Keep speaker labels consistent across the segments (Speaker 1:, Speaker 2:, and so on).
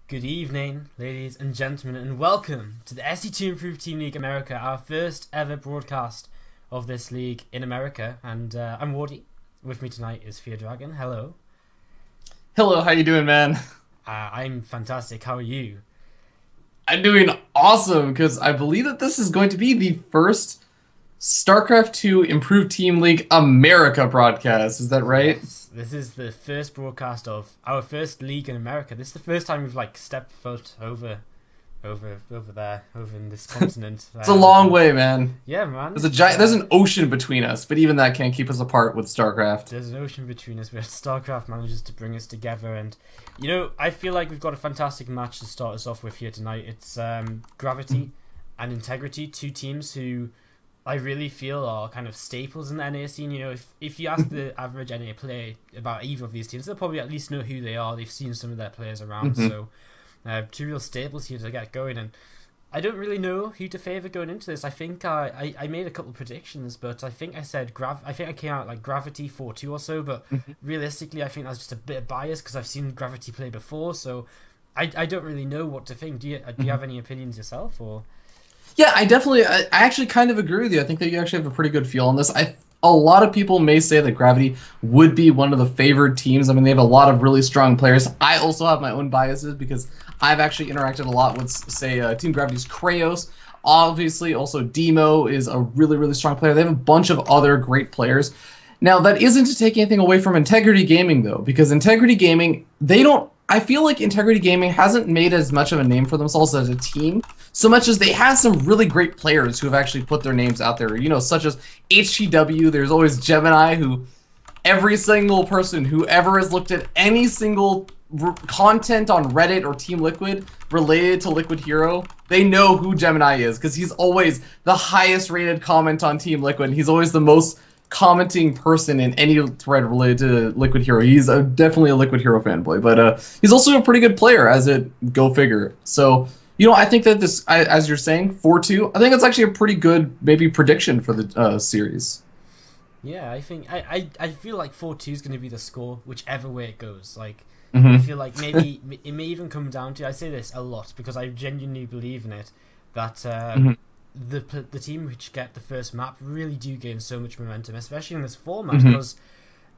Speaker 1: Good evening, ladies and gentlemen, and welcome to the SC2Improve Team League America, our first ever broadcast of this league in America. And I'm Wardy. With me tonight is Fear Dragon. Hello.
Speaker 2: Hello, how you doing, man?
Speaker 1: I'm fantastic. How are you?
Speaker 2: I'm doing awesome, because I believe that this is going to be the first StarCraft 2 Improve Team League America broadcast. Is that right?
Speaker 1: Yes, this is the first broadcast of our first league in America. This is the first time we've stepped foot over there, over in this continent.
Speaker 2: It's a long way, man.
Speaker 1: Yeah, man.
Speaker 2: There's an ocean between us, but even that can't keep us apart with StarCraft.
Speaker 1: There's an ocean between us, but StarCraft manages to bring us together, and you know, I feel like we've got a fantastic match to start us off with here tonight. It's Gravity and Integrity, two teams who I really feel are kind of staples in the NA scene. You know, if you ask the average NA player about either of these teams, they'll probably at least know who they are. They've seen some of their players around, so two real staples here to get going. And I don't really know who to favour going into this. I think I made a couple of predictions, but I think I said I came out like Gravity 4-2 or so. But realistically, I think that's just a bit of bias because I've seen Gravity play before, so I don't really know what to think. Do you have any opinions yourself, or?
Speaker 2: Yeah, I actually kind of agree with you. I think that you actually have a pretty good feel on this. A lot of people may say that Gravity would be one of the favored teams. I mean, they have a lot of really strong players. I also have my own biases because I've actually interacted a lot with, say, Team Gravity's Kraos. Obviously, also Demo is a really, really strong player. They have a bunch of other great players. Now, that isn't to take anything away from Integrity Gaming, though, because Integrity Gaming, I feel like Integrity Gaming hasn't made as much of a name for themselves as a team, so much as they have some really great players who have actually put their names out there, you know, such as HTW. There's always Gemini, who every single person who ever has looked at any single content on Reddit or Team Liquid related to Liquid Hero, they know who Gemini is, because he's always the highest rated comment on Team Liquid. He's always the most commenting person in any thread related to Liquid Hero. He's definitely a Liquid Hero fanboy, but he's also a pretty good player, as it go figure. So, you know, I think that this, as you're saying, 4-2, I think that's actually a pretty good maybe prediction for the series.
Speaker 1: Yeah, I think I feel like 4-2 is going to be the score, whichever way it goes. Like, I feel like maybe it may even come down to, I say this a lot because I genuinely believe in it, that the team which get the first map really do gain so much momentum, especially in this format, because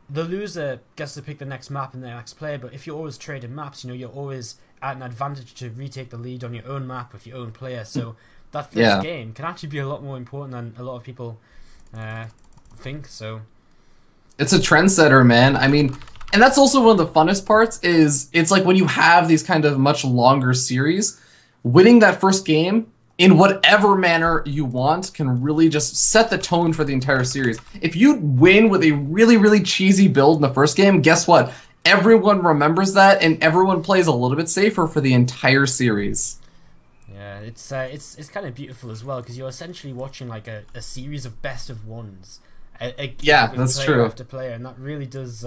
Speaker 1: the loser gets to pick the next map and the next player. But if you're always trading maps, you know, you're always at an advantage to retake the lead on your own map with your own player. So that first game can actually be a lot more important than a lot of people think. So
Speaker 2: it's a trendsetter, man. I mean, and that's also one of the funnest parts, is it's like when you have these kind of much longer series, winning that first game in whatever manner you want can really just set the tone for the entire series. If you win with a really, really cheesy build in the first game, guess what? Everyone remembers that, and everyone plays a little bit safer for the entire series.
Speaker 1: Yeah, it's kind of beautiful as well, because you're essentially watching like a series of best of ones.
Speaker 2: Yeah, that's true.
Speaker 1: After player, and that really does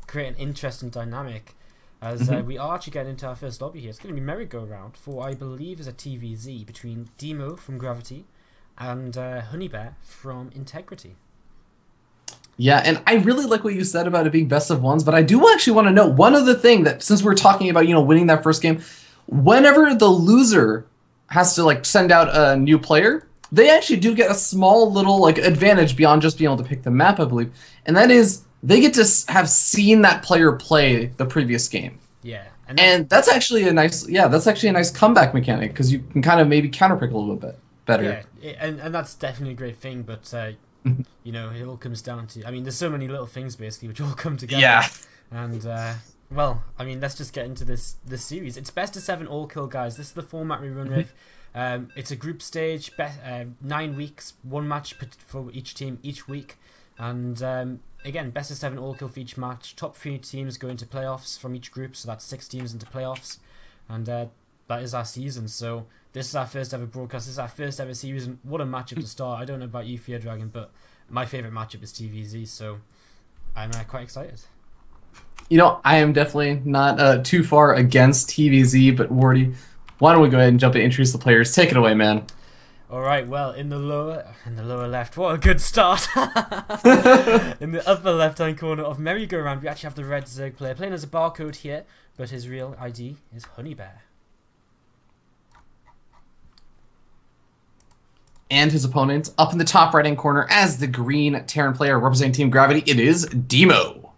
Speaker 1: create an interesting dynamic. As we are actually getting into our first lobby here. It's going to be merry-go-round for, I believe, is a TVZ between Demo from Gravity and Honeybear from Integrity.
Speaker 2: Yeah, and I really like what you said about it being best of ones, but I do actually want to know one other thing, that since we're talking about, you know, winning that first game, whenever the loser has to like send out a new player, they actually do get a small little like advantage beyond just being able to pick the map, I believe, and that is they get to have seen that player play the previous game.
Speaker 1: Yeah,
Speaker 2: and that's actually a nice comeback mechanic, because you can kind of maybe counterpick a little bit better.
Speaker 1: Yeah, and that's definitely a great thing, but you know, it all comes down to, I mean, there's so many little things basically which all come together.
Speaker 2: Yeah.
Speaker 1: And well, I mean, let's just get into this series. It's best of 7 all kill, guys. This is the format we run with. It's a group stage, 9 weeks, 1 match for each team each week, and again, best of 7 all kill for each match. Top 3 teams go into playoffs from each group, so that's 6 teams into playoffs, and that is our season. So this is our first ever broadcast. This is our first ever series, and what a matchup to start. I don't know about you, Fear Dragon, but my favourite matchup is TVZ, so I'm quite excited.
Speaker 2: You know, I am definitely not too far against TVZ, but Wardy, why don't we go ahead and jump in and introduce the players? Take it away, man.
Speaker 1: All right, well, in the lower left, what a good start. In the upper left-hand corner of merry-go-round, we actually have the red Zerg player playing as a barcode here, but his real ID is Honeybear.
Speaker 2: And his opponent, up in the top right-hand corner as the green Terran player representing Team Gravity, it is Demo.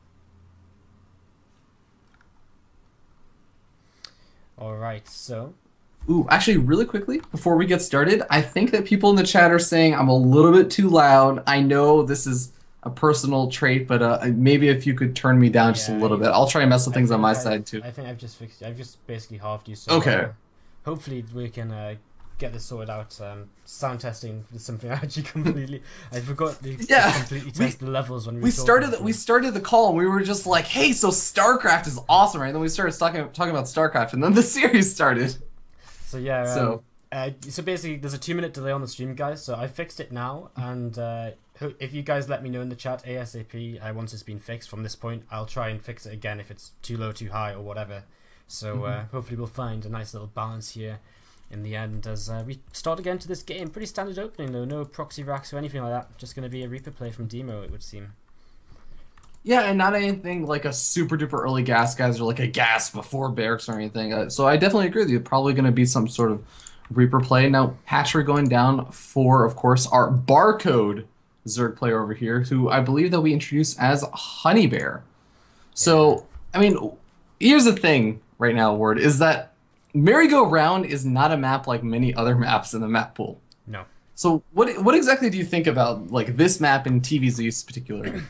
Speaker 1: All right, so...
Speaker 2: Ooh, actually, really quickly, before we get started, I think that people in the chat are saying I'm a little bit too loud. I know this is a personal trait, but maybe if you could turn me down just a little bit. I'll try and mess with things on my side, too.
Speaker 1: I think I've just fixed it. I've just basically halved you. So
Speaker 2: okay.
Speaker 1: Hopefully we can get this sorted out. Sound testing is something I actually completely... I forgot to completely test the levels when we started
Speaker 2: the call and we were just like, hey, so StarCraft is awesome, right? And then we started talking about StarCraft, and then the series started.
Speaker 1: So yeah, so basically there's a 2-minute delay on the stream, guys, so I fixed it now, and if you guys let me know in the chat ASAP once it's been fixed from this point, I'll try and fix it again if it's too low, too high, or whatever. So hopefully we'll find a nice little balance here in the end as we start again to this game. Pretty standard opening though, no proxy racks or anything like that, just going to be a Reaper play from Demo, it would seem.
Speaker 2: Yeah, and not anything like a super duper early gas guys or like a gas before barracks or anything. So I definitely agree with you. Probably going to be some sort of Reaper play. Now, hatchery going down for, of course, our barcode Zerg player over here, who I believe that we introduced as Honey Bear. So, I mean, here's the thing right now, Ward, is that Merry-Go-Round is not a map like many other maps in the map pool.
Speaker 1: No.
Speaker 2: So what exactly do you think about like this map in TVZ particularly?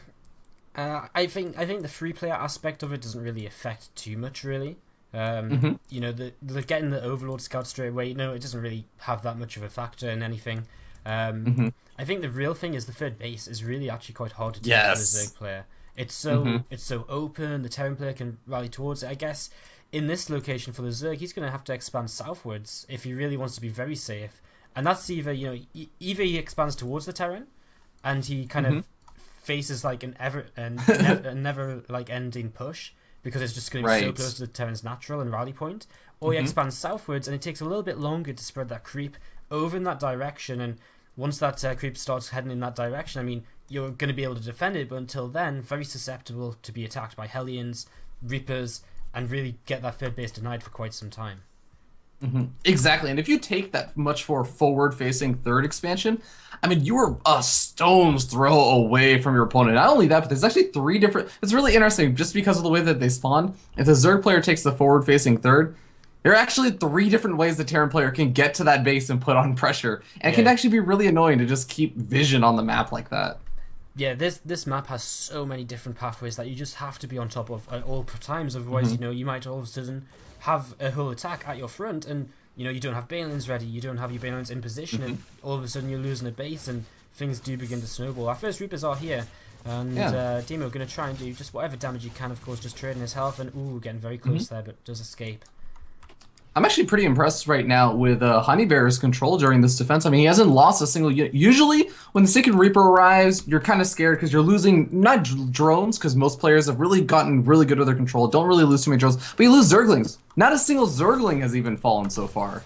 Speaker 1: I think the free player aspect of it doesn't really affect too much, really. You know, the getting the Overlord Scout straight away, you know, it doesn't really have that much of a factor in anything. I think the real thing is the third base is really actually quite hard to take for the Zerg player. It's so open, the Terran player can rally towards it. I guess in this location for the Zerg, he's going to have to expand southwards if he really wants to be very safe. And that's either, you know, either he expands towards the Terran and he kind of faces like an never like ending push because it's just going to be so close to the Terran's natural and rally point, or he expands southwards and it takes a little bit longer to spread that creep over in that direction, and once that creep starts heading in that direction, I mean, you're going to be able to defend it, but until then, very susceptible to be attacked by Hellions, Reapers, and really get that third base denied for quite some time.
Speaker 2: Exactly, and if you take that much more forward-facing third expansion, I mean, you are a stone's throw away from your opponent. Not only that, but there's actually 3 different... It's really interesting, just because of the way that they spawn. If the Zerg player takes the forward-facing third, there are actually 3 different ways the Terran player can get to that base and put on pressure. And it can actually be really annoying to just keep vision on the map like that.
Speaker 1: Yeah, this map has so many different pathways that you just have to be on top of at all times. Otherwise, you know, you might all of a sudden have a whole attack at your front, and you know you don't have Banelings ready, you don't have your Banelings in position, and all of a sudden you're losing a base, and things do begin to snowball. Our first Reapers are here, and Demo going to try and do just whatever damage he can, of course, just trading his health, and ooh, getting very close there, but does escape.
Speaker 2: I'm actually pretty impressed right now with Honey Bear's control during this defense. I mean, he hasn't lost a single unit. Usually, when the second Reaper arrives, you're kind of scared because you're losing, not drones, because most players have really gotten really good with their control, don't really lose too many drones, but you lose Zerglings. Not a single Zergling has even fallen so far.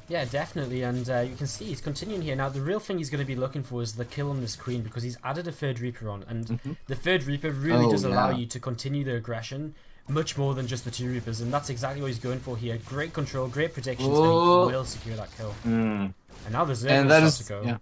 Speaker 2: Yeah,
Speaker 1: definitely, and you can see he's continuing here. Now, the real thing he's going to be looking for is the kill on this Queen, because he's added a third Reaper on, and the third Reaper really does allow you to continue the aggression much more than just the 2 Reapers, and that's exactly what he's going for here. Great control, great predictions, and he will secure that kill. And now the Zerg starts to go.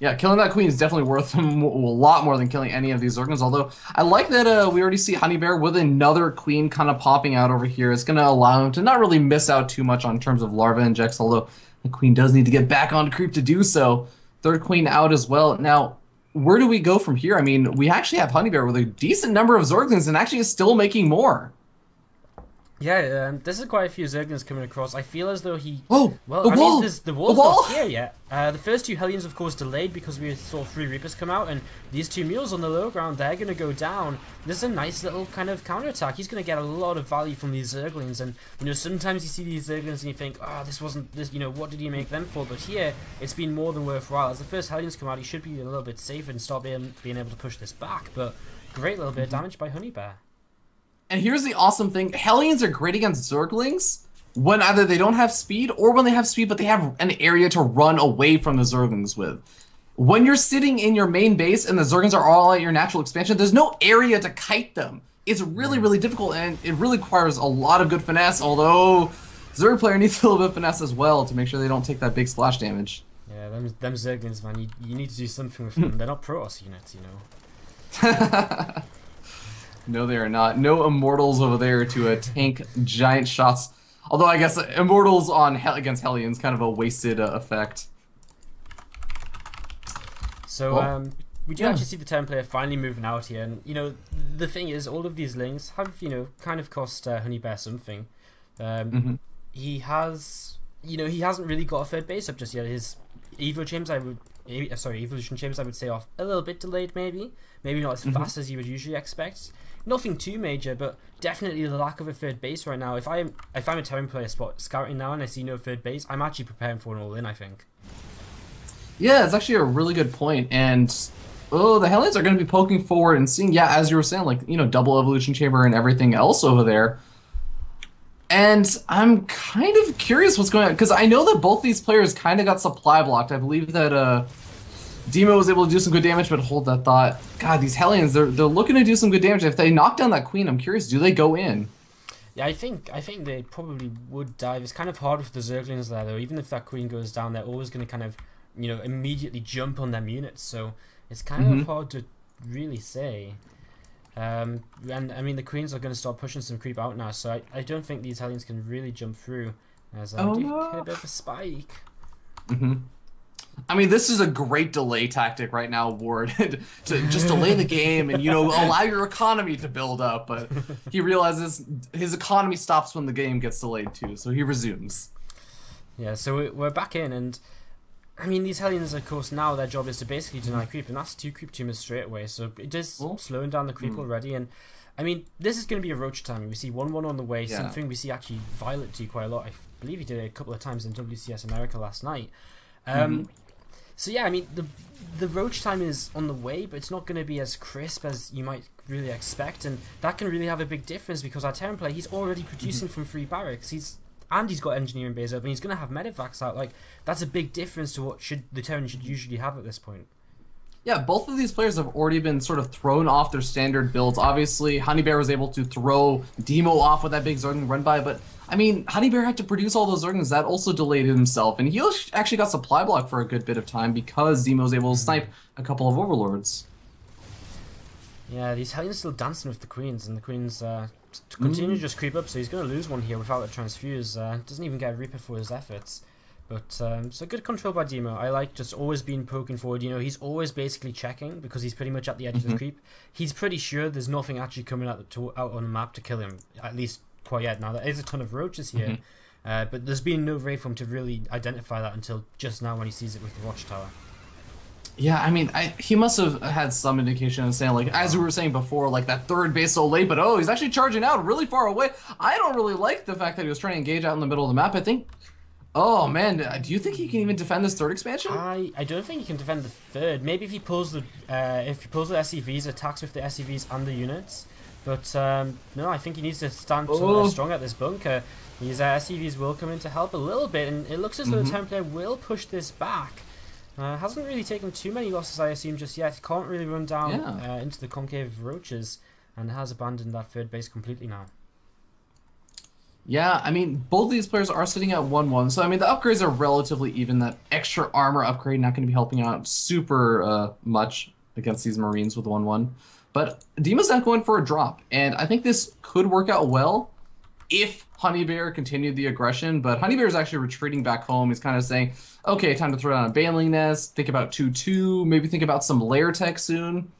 Speaker 2: Yeah, killing that Queen is definitely worth a lot more than killing any of these Zerglings, although I like that we already see Honey Bear with another Queen kind of popping out over here. It's going to allow him to not really miss out too much on terms of larva injects, although the Queen does need to get back on creep to do so. Third Queen out as well. Now, where do we go from here? I mean, we actually have Honey Bear with a decent number of Zerglings and actually is still making more.
Speaker 1: Yeah, this is quite a few Zerglings coming across. I feel as though he...
Speaker 2: Oh,
Speaker 1: well,
Speaker 2: the wall!
Speaker 1: Mean, the wall's not here yet. The first 2 Hellions, of course, delayed because we saw 3 Reapers come out, and these 2 Mules on the low ground, they're going to go down. This is a nice little kind of counterattack. He's going to get a lot of value from these Zerglings, and, you know, sometimes you see these Zerglings and you think, oh, this wasn't... this. You know, what did he make them for? But here, it's been more than worthwhile. As the first Hellions come out, he should be a little bit safer and start being able to push this back, but great little bit of damage by Honey Bear.
Speaker 2: And here's the awesome thing. Hellions are great against Zerglings when either they don't have speed or when they have speed but they have an area to run away from the Zerglings with. When you're sitting in your main base and the Zerglings are all at your natural expansion, there's no area to kite them. It's really, really difficult, and it really requires a lot of good finesse, although Zerg player needs a little bit of finesse as well to make sure they don't take that big splash damage.
Speaker 1: Yeah, them Zerglings, man, you need to do something with them. They're not Protoss units, you know.
Speaker 2: No, they are not. No Immortals over there to tank giant shots. Although I guess Immortals on against Hellions kind of a wasted effect.
Speaker 1: So we do actually see the Terran player finally moving out here, and you know the thing is, all of these links have kind of cost Honeybear something. He has he hasn't really got a third base up just yet. His evolution chambers I would say off a little bit delayed, maybe not as fast as you would usually expect. Nothing too major, but definitely the lack of a third base right now. If I'm a Terran player scouting now and I see no third base, I'm actually preparing for an all-in, I think.
Speaker 2: Yeah, it's actually a really good point. And the Hellions are going to be poking forward and seeing, yeah, as you were saying, like, double evolution chamber and everything else over there. And I'm kind of curious what's going on, because I know that both these players kind of got supply blocked. I believe that Demo was able to do some good damage, but hold that thought. God, these Hellions, they're looking to do some good damage. If they knock down that Queen, I'm curious, do they go in?
Speaker 1: Yeah, I think they probably would dive. It's kind of hard with the Zerglings there, though. Even if that Queen goes down, they're always going to kind of, immediately jump on them units. So it's kind of hard to really say. And I mean, the Queens are going to start pushing some creep out now, so I don't think these Hellions can really jump through. As I do hit a bit of a spike.
Speaker 2: I mean, this is a great delay tactic right now, Ward, to just delay the game and, allow your economy to build up. But he realizes his economy stops when the game gets delayed too, so he resumes.
Speaker 1: Yeah, so we're back in, and I mean, these Hellions, of course, now their job is to basically deny creep, and that's 2 creep tumors straight away, so it is slowing down the creep already. And I mean, this is going to be a roach timing. We see 1-1 on the way, something we see actually Violet do quite a lot. I believe he did it a couple of times in WCS America last night. So yeah, I mean, the roach time is on the way, but it's not going to be as crisp as you might really expect, and that can really have a big difference, because our Terran player, he's already producing from 3 barracks. He's got engineering base up, and he's going to have medevacs out. Like, that's a big difference to what the Terran should usually have at this point.
Speaker 2: Yeah, both of these players have already been sort of thrown off their standard builds. Obviously, Honeybear was able to throw Demo off with that big Zergling run by, but I mean, Honeybear had to produce all those Zerglings. That also delayed himself, and he actually got supply block for a good bit of time because Demo was able to snipe a couple of Overlords.
Speaker 1: Yeah, these Hellions still dancing with the Queens, and the Queens continue to just creep up, so he's going to lose one here without a transfuse. Doesn't even get a Reaper for his efforts. But, so good control by Demo. I like just always being poking forward. He's always basically checking because he's pretty much at the edge of the creep. He's pretty sure there's nothing actually coming out on the map to kill him, at least quite yet. Now, there is a ton of roaches here, but there's been no way for him to really identify that until just now when he sees it with the watchtower.
Speaker 2: Yeah, I mean, he must have had some indication of saying, like, as we were saying before, like, that third base so late, but he's actually charging out really far away. I don't really like the fact that he was trying to engage out in the middle of the map. I think... Oh man, do you think he can even defend this third expansion?
Speaker 1: I don't think he can defend the third. Maybe if he pulls the SCVs, attacks with the SCVs and the units. But no, I think he needs to stand strong at this bunker. His SCVs will come in to help a little bit, and it looks as though the Terran player will push this back. Hasn't really taken too many losses, I assume, just yet. Can't really run down into the concave of roaches, and has abandoned that third base completely now.
Speaker 2: Yeah, I mean, both of these players are sitting at 1-1, so I mean, the upgrades are relatively even. That extra armor upgrade not going to be helping out super much against these Marines with 1-1. But Demo's not going for a drop, and I think this could work out well if Honeybear continued the aggression, but Honeybear is actually retreating back home. He's kind of saying, okay, time to throw down a Baneling Nest, think about 2-2, maybe think about some lair tech soon.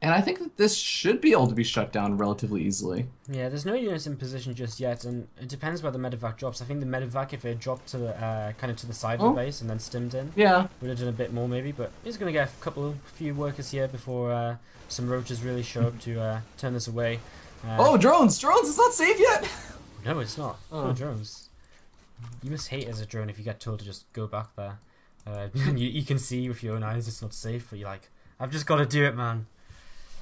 Speaker 2: And I think that this should be able to be shut down relatively easily.
Speaker 1: Yeah, there's no units in position just yet, and it depends where the medevac drops. I think the medevac, if it dropped to the kind of to the side of the base and then stimmed in, would have done a bit more maybe. But he's going to get a few workers here before some roaches really show up to turn this away.
Speaker 2: Drones! Drones! It's not safe yet!
Speaker 1: No, it's not. No drones. You must hate as a drone if you get told to just go back there. You can see with your own eyes it's not safe, but you're like, I've just got to do it, man.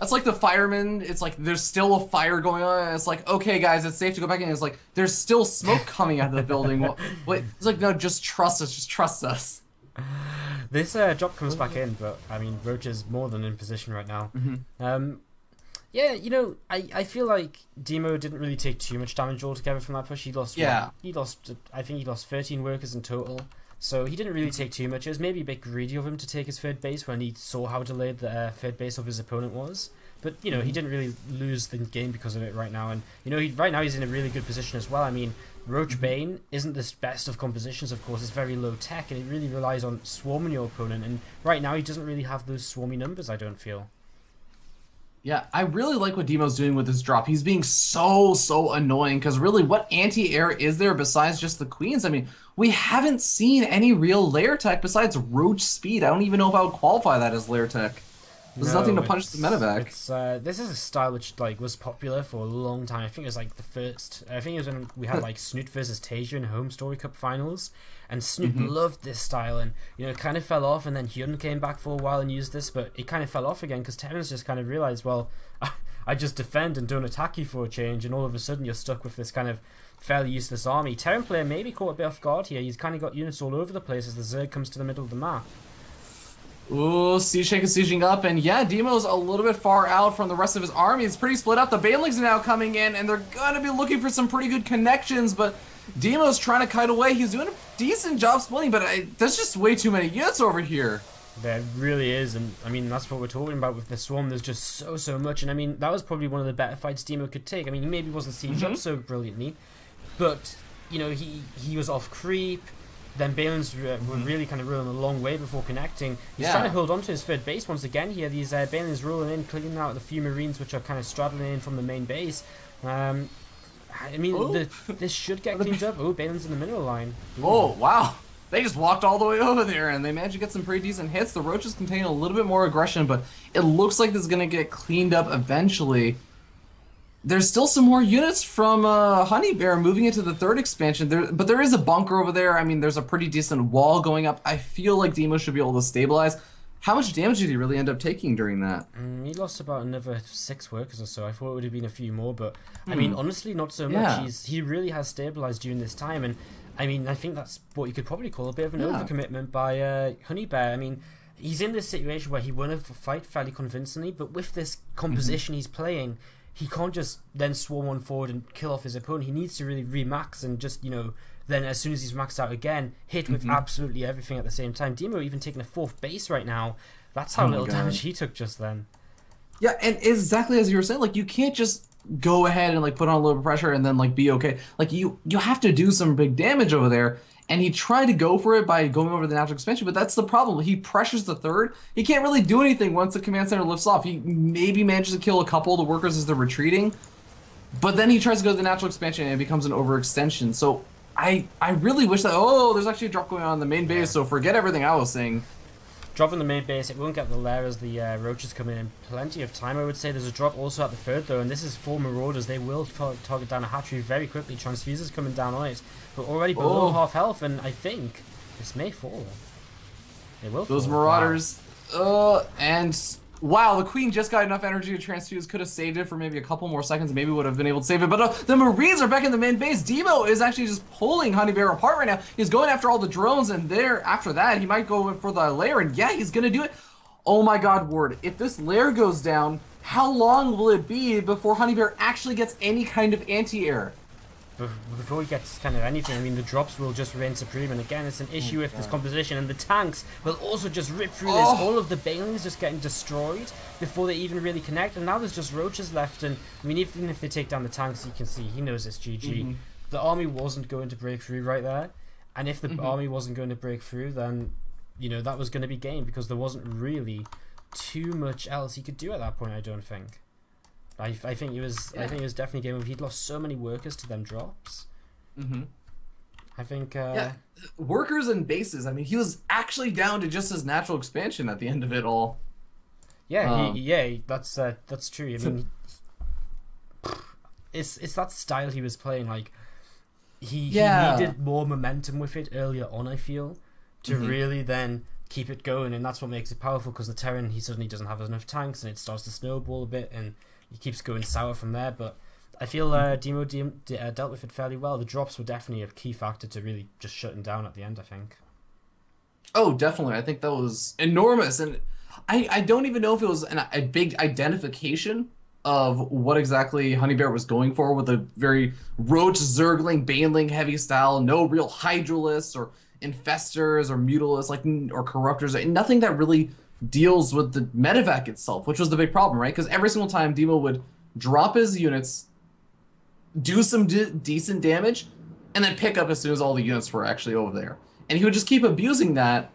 Speaker 2: That's like the firemen. It's like there's still a fire going on. And it's like, okay, guys, it's safe to go back in. It's like there's still smoke coming out of the building. Wait, it's like, no, just trust us. Just trust us.
Speaker 1: This drop comes back in, but I mean, Roach is more than in position right now. Yeah, I feel like Demo didn't really take too much damage altogether from that push. He lost. I think he lost 13 workers in total. So he didn't really take too much. It was maybe a bit greedy of him to take his third base when he saw how delayed the third base of his opponent was. But, you know, he didn't really lose the game because of it right now. And, you know, right now he's in a really good position as well. I mean, Roach Bane isn't the best of compositions, of course. It's very low tech, and it really relies on swarming your opponent. And right now he doesn't really have those swarmy numbers, I don't feel.
Speaker 2: Yeah, I really like what Demo's doing with his drop. He's being so annoying, because really, what anti-air is there besides just the queens? I mean, we haven't seen any real lair tech besides Roach Speed. I don't even know if I would qualify that as lair tech. There's nothing to punch the meta back.
Speaker 1: This is a style which was popular for a long time. I think it was like the first. I think it was when we had like Snoot versus Tasia in Home Story Cup finals, and Snoot loved this style, and you know it kind of fell off. And then Hyun came back for a while and used this, but it kind of fell off again because Terrence just kind of realized, well, I just defend and don't attack you for a change, and all of a sudden you're stuck with this kind of fairly useless army. Terran player maybe caught a bit off guard here. He's kind of got units all over the place as the Zerg comes to the middle of the map.
Speaker 2: Ooh, Siege is sieging up, and yeah, Demo's a little bit far out from the rest of his army. It's pretty split up. The Banelings are now coming in, and they're gonna be looking for some pretty good connections, but Demo's trying to kite away. He's doing a decent job splitting, but there's just way too many units over here.
Speaker 1: There really is, and I mean, that's what we're talking about with the Swarm. There's just so much, and I mean, that was probably one of the better fights Demo could take. I mean, he maybe wasn't sieged up so brilliantly, but, you know, he was off creep. Then Balin's were really kind of rolling a long way before connecting. He's trying to hold on to his third base once again here. These Balin's rolling in, clearing out the few Marines which are kind of straddling in from the main base. I mean, this should get cleaned up. Oh, Balin's in the middle line. Ooh.
Speaker 2: Oh, wow. They just walked all the way over there, and they managed to get some pretty decent hits. The Roaches contain a little bit more aggression, but it looks like this is going to get cleaned up eventually. There's still some more units from Honey Bear moving into the third expansion, but there is a bunker over there. I mean, there's a pretty decent wall going up. I feel like Demo should be able to stabilize. How much damage did he really end up taking during that?
Speaker 1: He lost about another 6 workers or so. I thought it would have been a few more, but I mean, honestly, not so much. He really has stabilized during this time, and I mean, I think that's what you could probably call a bit of an overcommitment by Honey Bear. I mean, he's in this situation where he won a fight fairly convincingly, but with this composition he's playing, he can't just then swarm on forward and kill off his opponent. He needs to really remax and just, you know, then as soon as he's maxed out again, hit with absolutely everything at the same time. Demo even taking a 4th base right now. That's how little damage he took just then.
Speaker 2: Yeah, and exactly as you were saying, like, you can't just go ahead and like put on a little pressure and then like be okay. Like, you have to do some big damage over there. And he tried to go for it by going over the natural expansion, but that's the problem. He pressures the third. He can't really do anything once the command center lifts off. He maybe manages to kill a couple of the workers as they're retreating, but then he tries to go to the natural expansion and it becomes an overextension. So I really wish that... Oh, there's actually a drop going on in the main base, so forget everything I was saying.
Speaker 1: Drop in the main base, it won't get the lair as the Roaches come in plenty of time, I would say. There's a drop also at the third, though, and this is 4 Marauders. They will target down a hatchery very quickly. Transfuser's coming down on it, but already below half health, and I think this may fall. It will fall.
Speaker 2: Those Marauders, and wow, the Queen just got enough energy to transfuse. Could have saved it for maybe a couple more seconds. Maybe would have been able to save it. But the Marines are back in the main base. Demo is actually just pulling Honey Bear apart right now. He's going after all the drones, and there after that, he might go for the lair. And yeah, he's gonna do it. Oh my God, Ward! If this lair goes down, how long will it be before Honey Bear actually gets any kind of anti-air?
Speaker 1: Before he gets kind of anything, I mean, the drops will just reign supreme, and again, it's an issue with this composition, and the tanks will also just rip through this. All of the Banelings just getting destroyed before they even really connect, and now there's just Roaches left, and I mean, even if they take down the tanks, you can see, he knows it's GG. The army wasn't going to break through right there, and if the army wasn't going to break through, then, you know, that was going to be game, because there wasn't really too much else he could do at that point, I don't think. I think it was definitely game over. He'd lost so many workers to them drops. I think
Speaker 2: workers and bases. I mean, he was actually down to just his natural expansion at the end of it all.
Speaker 1: Yeah, that's true. I mean, it's that style he was playing. Like he needed more momentum with it earlier on, I feel, to really then keep it going, and that's what makes it powerful. Because the Terran, he suddenly doesn't have enough tanks, and it starts to snowball a bit, and he keeps going sour from there. But I feel Demo dealt with it fairly well. The drops were definitely a key factor to really just shutting down at the end, I think.
Speaker 2: Oh, definitely. I think that was enormous. And I don't even know if it was a big identification of what exactly Honey Bear was going for with a very Roach, Zergling, Baneling heavy style, no real Hydralisks or Infestors or Mutalisks or Corruptors, nothing that really deals with the medevac itself, which was the big problem, right? Because every single time Demo would drop his units, do some decent damage, and then pick up as soon as all the units were actually over there. And he would just keep abusing that.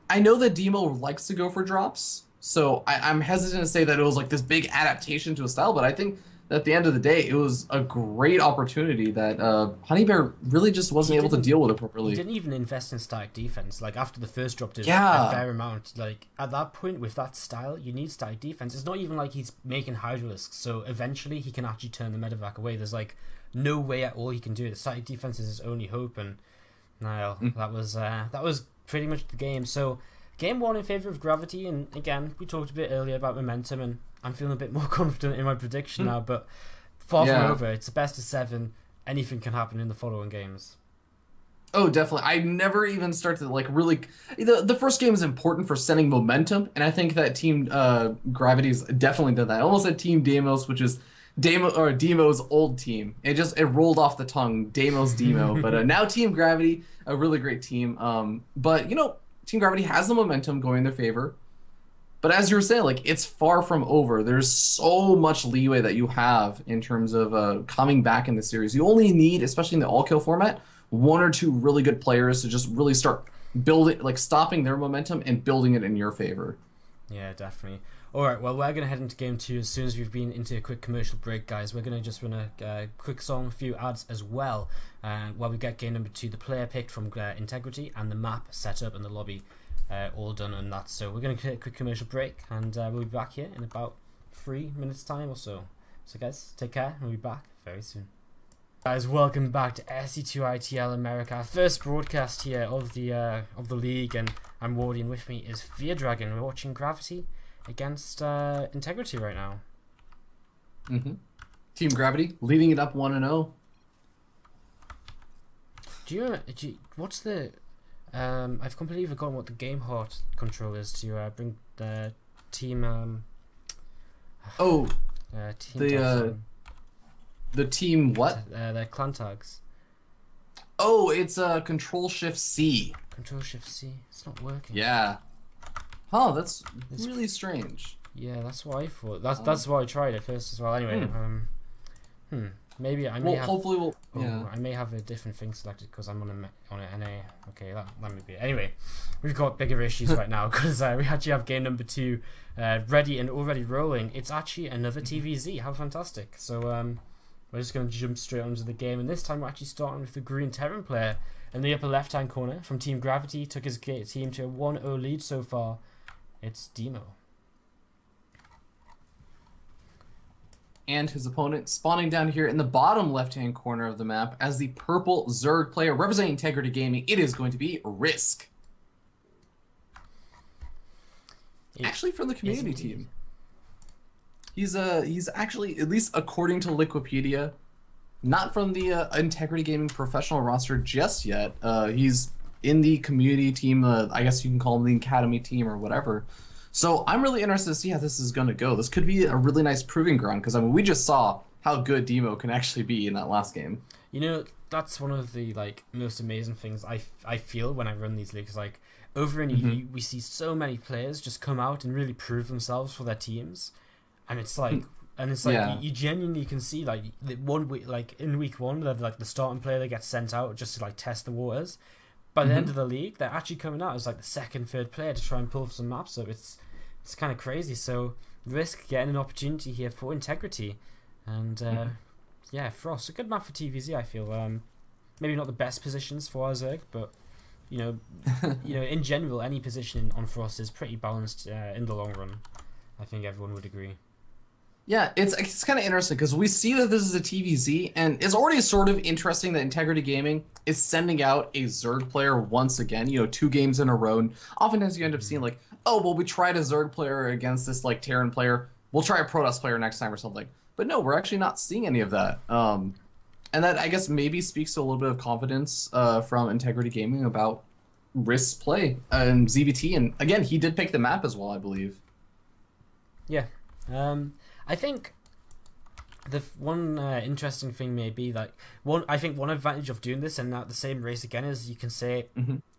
Speaker 2: I know that Demo likes to go for drops, so I'm hesitant to say that it was like this big adaptation to a style, but I think that at the end of the day, it was a great opportunity that Honey Bear really just wasn't able to deal with it properly.
Speaker 1: He didn't even invest in static defense. Like, after the first drop did
Speaker 2: Yeah.
Speaker 1: a fair amount. Like, at that point, with that style, you need static defense. It's not even like he's making Hydralisks, so eventually he can actually turn the medevac away. There's, like, no way at all he can do it. The static defense is his only hope, and well, that was pretty much the game. So, game 1 in favour of Gravity, and again, we talked a bit earlier about momentum, and I'm feeling a bit more confident in my prediction now, but far from over. It's a best of 7. Anything can happen in the following games.
Speaker 2: Oh, definitely. I never even started to like really. The first game is important for setting momentum, and I think that Team Gravity's definitely done that. I almost said Team Demos, which is Demo's old team. It rolled off the tongue, Demo's Demo. But now Team Gravity, a really great team. But Team Gravity has the momentum going in their favor. But as you were saying, like, it's far from over. There's so much leeway that you have in terms of coming back in the series. You only need, especially in the all-kill format, 1 or 2 really good players to just really start building, like, stopping their momentum and building it in your favor.
Speaker 1: Yeah, definitely. All right, well, we're going to head into game 2 as soon as we've been into a quick commercial break, guys. We're going to just run a quick song, a few ads as well, while we get game number 2, the player picked from Integrity, and the map set up in the lobby. All done on that. So we're going to take a quick commercial break, and we'll be back here in about 3 minutes time or so. So guys, take care, and we'll be back very soon. Guys, welcome back to SC2ITL America, our first broadcast here of the league, and I'm Wardy, and with me is Fear Dragon. We're watching Gravity against Integrity right now.
Speaker 2: Team Gravity leading it up 1-0.
Speaker 1: What's the I've completely forgotten what the game heart control is to bring the team.
Speaker 2: The team what?
Speaker 1: The clan tags.
Speaker 2: Oh, it's Control Shift C.
Speaker 1: Control Shift C. It's not working.
Speaker 2: Yeah. Oh, that's really strange.
Speaker 1: Yeah, that's what I thought. That's why I tried it first as well. Anyway, maybe I may have.
Speaker 2: Hopefully, yeah.
Speaker 1: I may have a different thing selected because I'm on an NA. Okay, that may be it. Anyway, we've got bigger issues right now because we actually have game number 2 ready and already rolling. It's actually another TVZ. How fantastic! So we're just going to jump straight onto the game, and this time we're actually starting with the green Terran player in the upper left-hand corner from Team Gravity. Took his team to a 1-0 lead so far. It's Demo.
Speaker 2: And his opponent spawning down here in the bottom left-hand corner of the map as the purple Zerg player representing Integrity Gaming. It is going to be Risk. Actually from the community team. He's actually, at least according to Liquipedia, not from the Integrity Gaming professional roster just yet. He's in the community team, I guess you can call him the academy team or whatever. So I'm really interested to see how this is going to go. This could be a really nice proving ground because, I mean, we just saw how good Demo can actually be in that last game.
Speaker 1: You know, that's one of the most amazing things I feel when I run these leagues. Like, over in EU, we see so many players just come out and really prove themselves for their teams, and it's like, you genuinely can see in week 1, they're like the starting player that gets sent out just to test the waters. By the end of the league, they're actually coming out as the second, third player to try and pull some maps up. It's kind of crazy. So Risk getting an opportunity here for Integrity, and yeah, Frost, a good map for TVZ. I feel maybe not the best positions for our Zerg, but you know, in general, any position on Frost is pretty balanced in the long run. I think everyone would agree.
Speaker 2: Yeah, it's kind of interesting because we see that this is a TVZ, and it's already sort of interesting that Integrity Gaming is sending out a Zerg player once again, 2 games in a row. And oftentimes you end up seeing oh, well, we tried a Zerg player against this Terran player. We'll try a Protoss player next time or something. But no, we're actually not seeing any of that. And that, I guess, maybe speaks to a little bit of confidence from Integrity Gaming about Risk's play and ZVT. And again, he did pick the map as well, I believe.
Speaker 1: Yeah. I think the one interesting thing may be like I think one advantage of doing this and not the same race again is you can say,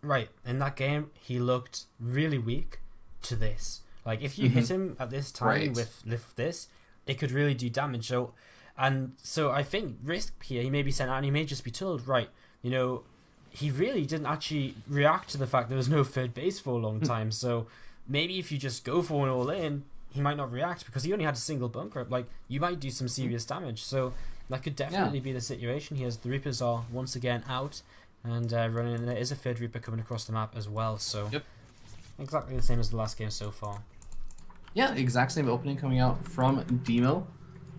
Speaker 1: right, in that game he looked really weak to this. Like if you hit him at this time with this, it could really do damage. So I think risk here, he may be sent out and he may just be told, right, you know, he really didn't actually react to the fact there was no third base for a long time. So maybe if you just go for an all in, he might not react because he only had a single bunker up. Like, you might do some serious damage. So that could definitely be the situation here, as the Reapers are once again out and running, and there is a third Reaper coming across the map as well. So exactly the same as the last game so far.
Speaker 2: Yeah, exact same opening coming out from Demo.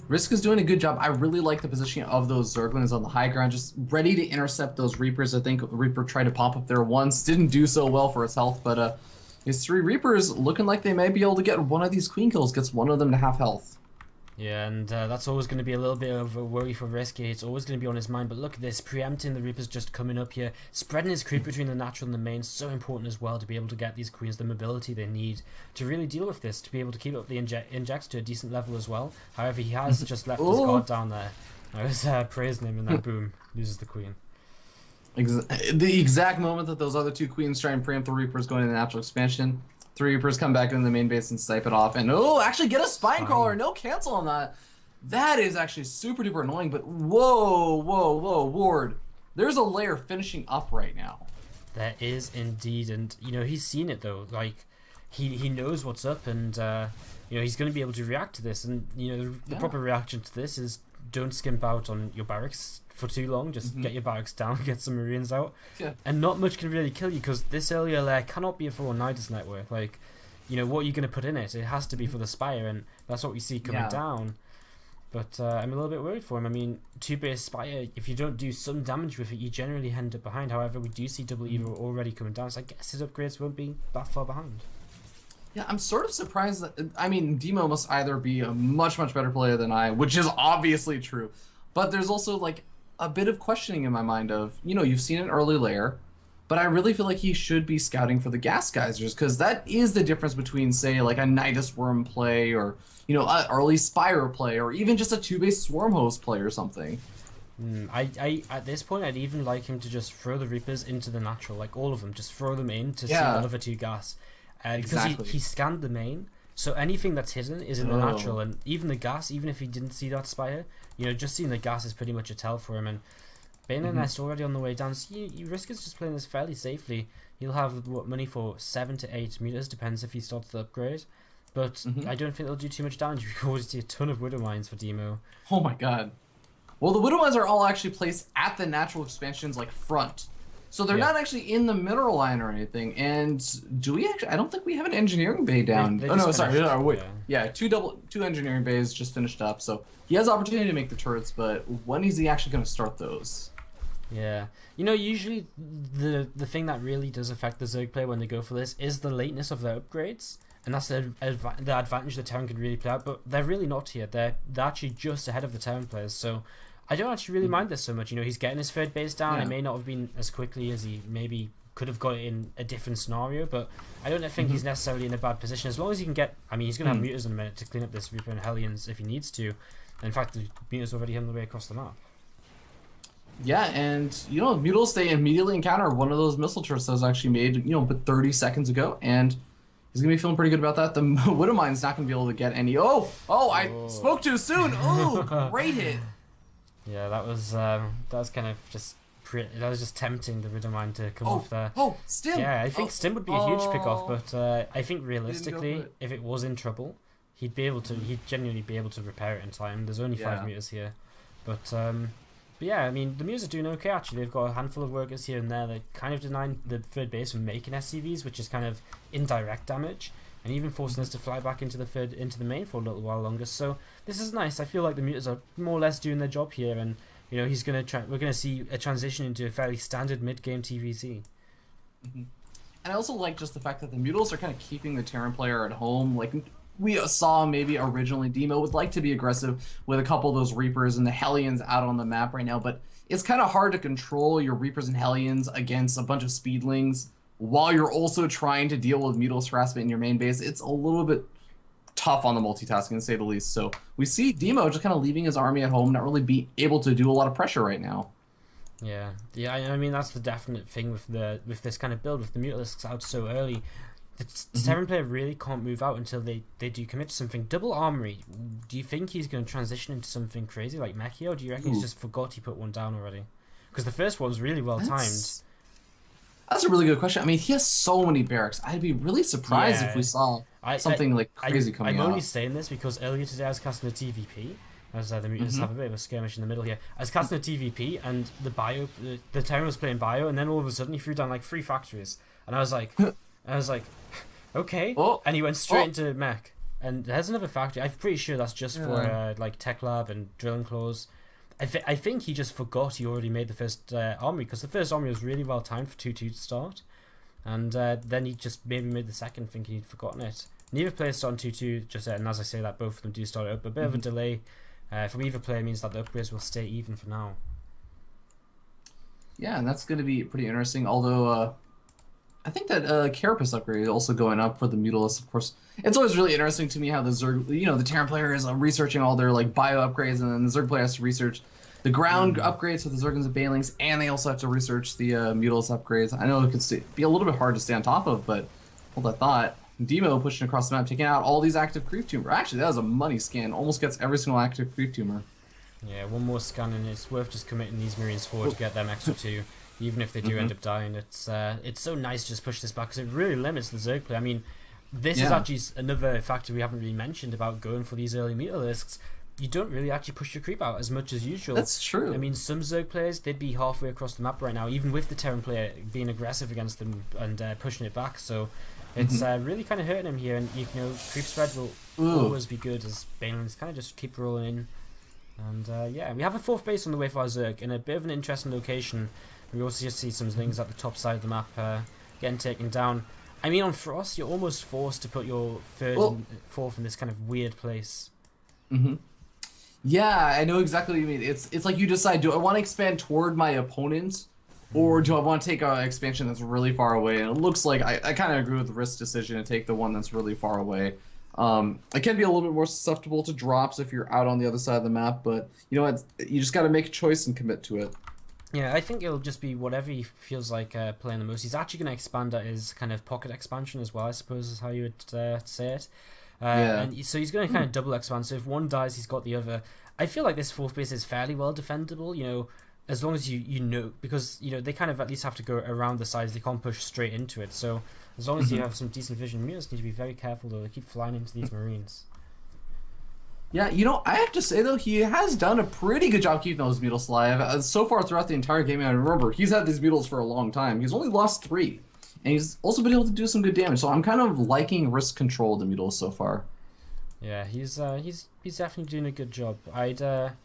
Speaker 2: Risk is doing a good job. I really like the positioning of those Zerglings on the high ground, just ready to intercept those Reapers. I think Reaper tried to pop up there once, didn't do so well for his health, but his 3 Reapers looking like they may be able to get one of these Queen kills, gets one of them to half health.
Speaker 1: Yeah, and that's always going to be a little bit of a worry for Risk here. It's always going to be on his mind, but look at this, preempting the Reapers just coming up here, spreading his creep between the natural and the main, so important as well to be able to get these Queens the mobility they need to really deal with this, to be able to keep up the injects to a decent level as well. However, he has just left his guard down there. I was praising him, and then boom, loses the Queen.
Speaker 2: The exact moment that those other 2 Queens try and preempt the Reapers going into the natural expansion, 3 Reapers come back into the main base and snipe it off, and actually get a Spine Crawler, no cancel on that. That is actually super duper annoying, but whoa, Ward. There's a layer finishing up right now.
Speaker 1: There is indeed, and you know, he's seen it though, like he knows what's up, and you know, he's going to be able to react to this, and you know, the proper reaction to this is don't skimp out on your barracks for too long, just get your barracks down, get some Marines out, and not much can really kill you, because this earlier layer cannot be a full Nidus network. Like, you know, what are you going to put in it? It has to be for the Spire, and that's what we see coming down. But I'm a little bit worried for him. I mean, 2-base Spire, if you don't do some damage with it, you generally end up behind. However, we do see Double Evo already coming down, so I guess his upgrades won't be that far behind.
Speaker 2: Yeah, I'm sort of surprised that, I mean, Demo must either be a much better player than I, which is obviously true, but there's also like a bit of questioning in my mind of, you know, you've seen an early layer, but I really feel like he should be scouting for the gas geysers, because that is the difference between, say, like a Nidus Worm play, or, you know, an early Spire play, or even just a 2-base Swarm Host play or something.
Speaker 1: I at this point, I'd even like him to just throw the Reapers into the natural, like all of them, just throw them in to see another 2 gas. Because he scanned the main, so anything that's hidden is in the natural, and even the gas, even if he didn't see that Spire, you know, just seeing the gas is pretty much a tell for him. And Bane Nest already on the way down, so you Risk is just playing this fairly safely. He'll have money for 7 to 8 meters, depends if he starts the upgrade. But I don't think they'll do too much damage. You always see a ton of Widow Mines for Demo.
Speaker 2: Oh my god. Well, the Widow Mines are all actually placed at the natural expansion's like front. So they're not actually in the mineral line or anything. And do we actually? I don't think we have an engineering bay down. Oh no, sorry. No, wait. Yeah, two engineering bays just finished up. So he has opportunity to make the turrets, but when is he actually going to start those?
Speaker 1: Yeah, you know, usually the thing that really does affect the Zerg player when they go for this is the lateness of their upgrades, and that's the advantage the Terran can really play out. But they're really not here. They're actually just ahead of the Terran players. So I don't actually really mind this so much. You know, he's getting his third base down. It may not have been as quickly as he maybe could have got it in a different scenario, but I don't think he's necessarily in a bad position. As long as he can get... I mean, he's going to have Mutas in a minute to clean up this Reaper and Hellions if he needs to. In fact, the Mutas already on the way across the map. Yeah,
Speaker 2: and, you know, Mutals, they immediately encounter one of those missile turrets that was actually made, you know, but 30 seconds ago, and he's going to be feeling pretty good about that. The Widow Mine's not going to be able to get any... I spoke too soon! Oh, great hit!
Speaker 1: Yeah, that was kind of just that was just tempting the Widow Mine to come off there.
Speaker 2: Stim!
Speaker 1: Yeah, I think Stim would be a huge pick-off, but I think realistically, if it was in trouble, he'd genuinely be able to repair it in time. There's only 5 meters here, but yeah, I mean, the Mutas are doing okay actually. They've got a handful of workers here and there. They're kind of denying the third base from making SCVs, which is kind of indirect damage, and even forcing us to fly back into the main for a little while longer. So this is nice. I feel like the Mutas are more or less doing their job here, and you know, we're gonna see a transition into a fairly standard mid-game TVC.
Speaker 2: And I also like just the fact that the Mutals are kind of keeping the Terran player at home. Like we saw maybe originally Demo would like to be aggressive with a couple of those Reapers and the Hellions out on the map right now, but it's kind of hard to control your Reapers and Hellions against a bunch of Speedlings while you're also trying to deal with Mutals harassment in your main base. It's a little bit tough on the multitasking, to say the least. So we see Demo just kind of leaving his army at home, not really be able to do a lot of pressure right now.
Speaker 1: Yeah. I mean that's the definite thing with this kind of build with the Mutalisks out so early. The Terran player really can't move out until they do commit to something. Double Armory, do you think he's going to transition into something crazy like Mechie, or do you reckon he's just forgot he put one down already? Because the first one's really well timed.
Speaker 2: That's a really good question. I mean, he has so many barracks. I'd be really surprised if we saw something like crazy coming out.
Speaker 1: I'm only saying this because earlier today I was casting a TVP. As the mutants have a bit of a skirmish in the middle here. I was casting a TVP and the Terran was playing bio, and then all of a sudden he threw down like 3 factories, and I was like, okay.
Speaker 2: Oh.
Speaker 1: And he went straight into mech, and there's another factory. I'm pretty sure that's just for like Tech Lab and Drilling Claws. I think he just forgot he already made the first armory, because the first armory was really well timed for 2-2 to start, and then he just maybe made the second thinking he'd forgotten it. Neither player started 2-2 just yet, and as I say that, both of them do start it up. A bit of a delay from either player means that the upgrades will stay even for now.
Speaker 2: Yeah, and that's going to be pretty interesting, although I think that Carapace upgrade is also going up for the Mutalisks, of course. It's always really interesting to me how the Zerg, the Terran player is researching all their like bio upgrades, and then the Zerg player has to research the ground upgrades for the Zergans and Banelings, and they also have to research the Mutalisks upgrades. I know it could be a little bit hard to stay on top of, but hold that thought. Demo pushing across the map, taking out all these active creep tumor. Actually, that was a money scan. Almost gets every single active creep tumor.
Speaker 1: Yeah, one more scan, and it's worth just committing these Marines forward to get them extra 2. Even if they do end up dying, it's so nice to just push this back, because it really limits the Zerg play. I mean, this is actually another factor we haven't really mentioned about going for these early Mutalisks. You don't really actually push your creep out as much as usual.
Speaker 2: That's true.
Speaker 1: I mean, some Zerg players, they'd be halfway across the map right now, even with the Terran player being aggressive against them and pushing it back. So it's really kind of hurting him here, and creep spread will always be good as Banelings kind of just keep rolling in. And yeah, we have a 4th base on the way for our Zerg in a bit of an interesting location. We also just see some things at the top side of the map getting taken down. I mean, on Frost, you're almost forced to put your 3rd and 4th in this kind of weird place.
Speaker 2: Yeah, I know exactly what you mean. It's like you decide, do I want to expand toward my opponent, or do I want to take an expansion that's really far away? And it looks like I kind of agree with the risk decision to take the one that's really far away. It can be a little bit more susceptible to drops if you're out on the other side of the map, but you know what? You just got to make a choice and commit to it.
Speaker 1: Yeah, I think it'll just be whatever he feels like playing the most. He's actually going to expand at his kind of pocket expansion as well, I suppose is how you would say it. And so he's going to kind of double expand, so if one dies, he's got the other. I feel like this 4th base is fairly well defendable, as long as you know, because, they kind of at least have to go around the sides, they can't push straight into it, so as long as you have some decent vision, you just need to be very careful, though, they keep flying into these Marines.
Speaker 2: Yeah, I have to say, though, he has done a pretty good job keeping those Mutals alive. So far throughout the entire game, I remember, he's had these Mutals for a long time. He's only lost 3. And he's also been able to do some good damage, so I'm kind of liking risk control of the Mutals so far.
Speaker 1: Yeah, he's definitely doing a good job. I don't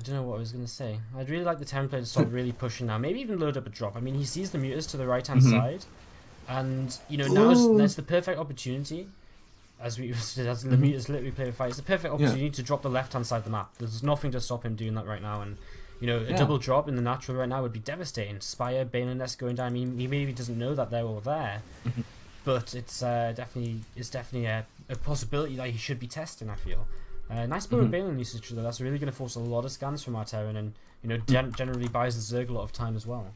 Speaker 1: know what I was going to say. I'd really like the Terran player to start really pushing now. Maybe even load up a drop. I mean, he sees the Mutas to the right-hand side. And, now there's the perfect opportunity. As the Mutas literally play the fight, it's the perfect opportunity to drop the left-hand side of the map. There's nothing to stop him doing that right now. And, a double drop in the natural right now would be devastating. Spire, Baneling Nest going down. I mean, he maybe doesn't know that they're all there. But it's definitely a possibility that he should be testing, I feel. Nice bit of Baneling usage, though. That's really going to force a lot of scans from our Terran, and generally buys the Zerg a lot of time as well.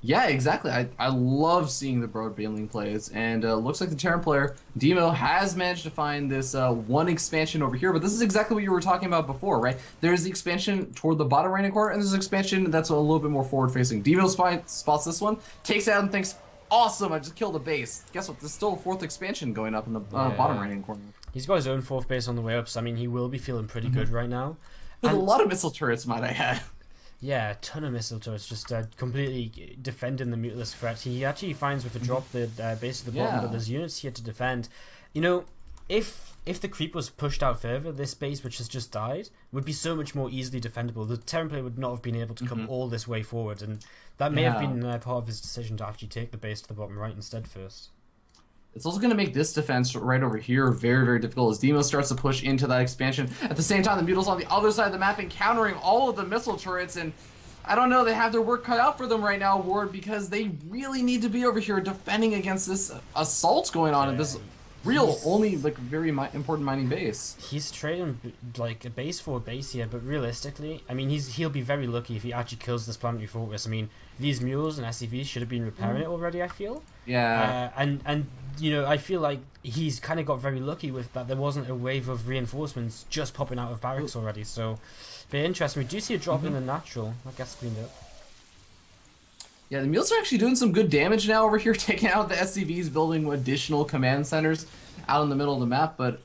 Speaker 2: Yeah, exactly. I love seeing the broad Baneling plays, and looks like the Terran player, Demo, has managed to find this one expansion over here, but this is exactly what you were talking about before, right? There's the expansion toward the bottom right corner, and there's an expansion that's a little bit more forward-facing. Demo spots this one, takes it out and thinks, awesome, I just killed a base. Guess what? There's still a 4th expansion going up in the bottom right corner.
Speaker 1: He's got his own 4th base on the way up, so I mean, he will be feeling pretty good right now.
Speaker 2: With a lot of missile turrets, might I add.
Speaker 1: Yeah, a ton of missile turrets, just completely defending the Mutalisk threat. He actually finds with a drop the base at the bottom, but there's units here to defend. If the creep was pushed out further, this base, which has just died, would be so much more easily defendable. The Terran player would not have been able to come all this way forward, and that may have been part of his decision to actually take the base to the bottom right instead first.
Speaker 2: It's also going to make this defense right over here very, very difficult as Demo starts to push into that expansion. At the same time, the Mutals on the other side of the map encountering all of the missile turrets, and I don't know, they have their work cut out for them right now, Ward, because they really need to be over here defending against this assault going on. And this real, only like very important mining base.
Speaker 1: He's trading like a base for a base here, but realistically, I mean, he'll be very lucky if he actually kills this planetary fortress. I mean, these mules and SCVs should have been repairing it already, I feel.
Speaker 2: Yeah.
Speaker 1: And you know, I feel like he's kind of got very lucky with that. There wasn't a wave of reinforcements just popping out of barracks already. So, very interesting. We do see a drop in the natural. That gets cleaned up.
Speaker 2: Yeah, the mules are actually doing some good damage now over here, taking out the SCVs, building additional command centers out in the middle of the map, but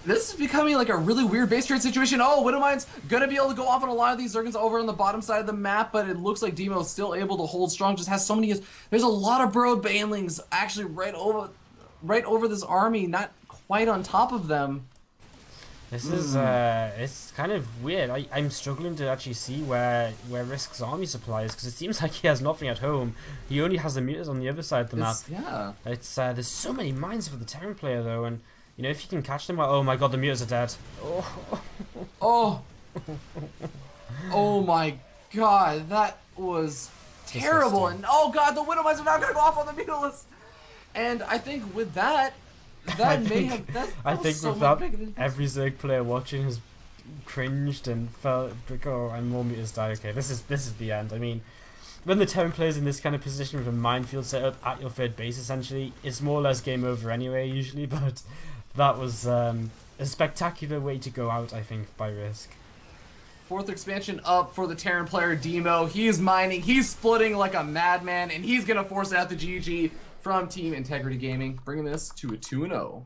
Speaker 2: this is becoming like a really weird base trade situation. Oh, Widowmine's gonna be able to go off on a lot of these Zergons over on the bottom side of the map, but it looks like Demo's still able to hold strong, just has so many. There's a lot of Burrowed Banelings actually right over this army, not quite on top of them.
Speaker 1: This is it's kind of weird. I'm struggling to actually see where Risk's army supply is, because it seems like he has nothing at home. He only has the mutas on the other side of the map.
Speaker 2: Yeah.
Speaker 1: It's there's so many mines for the Terran player though, and you know, if you can catch them, oh my god, the mutas are dead.
Speaker 2: Oh. Oh my god, that was terrible. And oh god, the Widowmines are now gonna go off on the mutalists. And I think with that, I think with that, every Zerg player watching has cringed and felt like, oh, and more mutas die. Okay, this is the end. I mean, when the Terran player's in this kind of position with a minefield set up at your third base, essentially, it's more or less game over anyway, usually, but that was a spectacular way to go out, I think, by Risk. Fourth expansion up for the Terran player, Demo. He's mining, he's splitting like a madman, and he's going to force out the GG from Team Integrity Gaming, bringing this to a 2-0.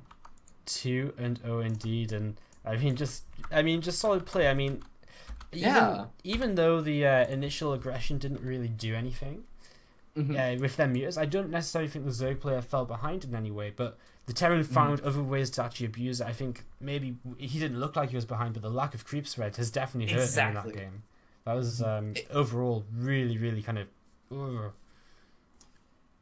Speaker 1: 2-0 indeed, and I mean, just solid play. I mean, even though the initial aggression didn't really do anything with their mutas, I don't necessarily think the Zerg player fell behind in any way, but the Terran found other ways to actually abuse it. I think maybe he didn't look like he was behind, but the lack of creep spread has definitely hurt him in that game. That was overall really kind of...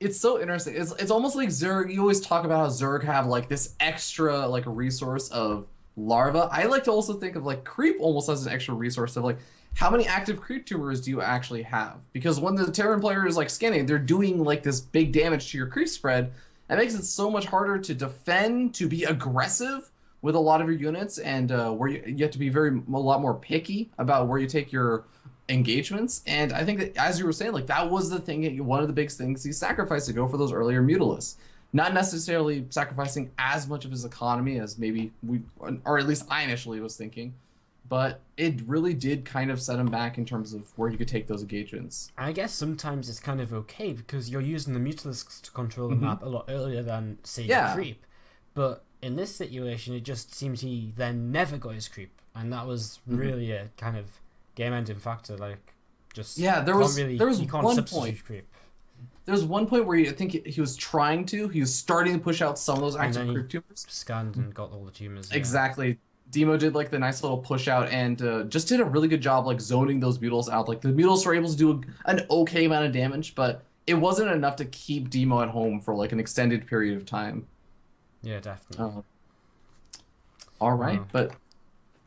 Speaker 2: It's so interesting. It's almost like Zerg. You always talk about how Zerg have like this extra like resource of larva. I like to also think of like creep almost as an extra resource of like how many active creep tumors do you actually have? Because when the Terran player is like scanning, they're doing like this big damage to your creep spread. That makes it so much harder to defend, to be aggressive with a lot of your units, and where you have to be a lot more picky about where you take your engagements. And I think that, as you were saying, like that was the thing, one of the big things he sacrificed to go for those earlier mutalists, not necessarily sacrificing as much of his economy as maybe or at least I initially was thinking, but it really did kind of set him back in terms of where you could take those engagements.
Speaker 1: I guess sometimes it's kind of okay because you're using the mutalisks to control the map a lot earlier than, say, the creep. But in this situation, it just seems he then never got his creep, and that was really a kind of game-ending factor. Like, just
Speaker 2: there was one
Speaker 1: point. Creep.
Speaker 2: There was one point where I think he was starting to push out some of those active creep tumors.
Speaker 1: Scanned and got all the tumors.
Speaker 2: Exactly. Yeah. Demo did like the nice little push out and just did a really good job like zoning those mutals out. Like the mutals were able to do an okay amount of damage, but it wasn't enough to keep Demo at home for like an extended period of time.
Speaker 1: Yeah, definitely.
Speaker 2: All right, but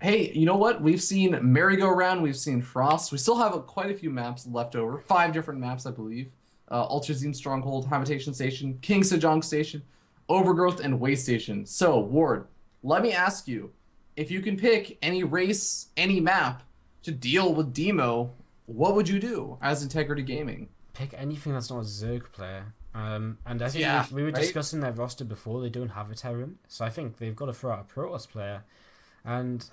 Speaker 2: hey, you know what? We've seen Merry-Go-Round, we've seen Frost. We still have quite a few maps left over. 5 different maps, I believe. Ultrazine Stronghold, Habitation Station, King Sejong Station, Overgrowth, and Way Station. So, Ward, let me ask you, if you can pick any race, any map to deal with Demo, what would you do as Integrity Gaming?
Speaker 1: Pick anything that's not a Zerg player. And I think we were discussing their roster before. They don't have a Terran, so I think they've got to throw out a Protoss player, and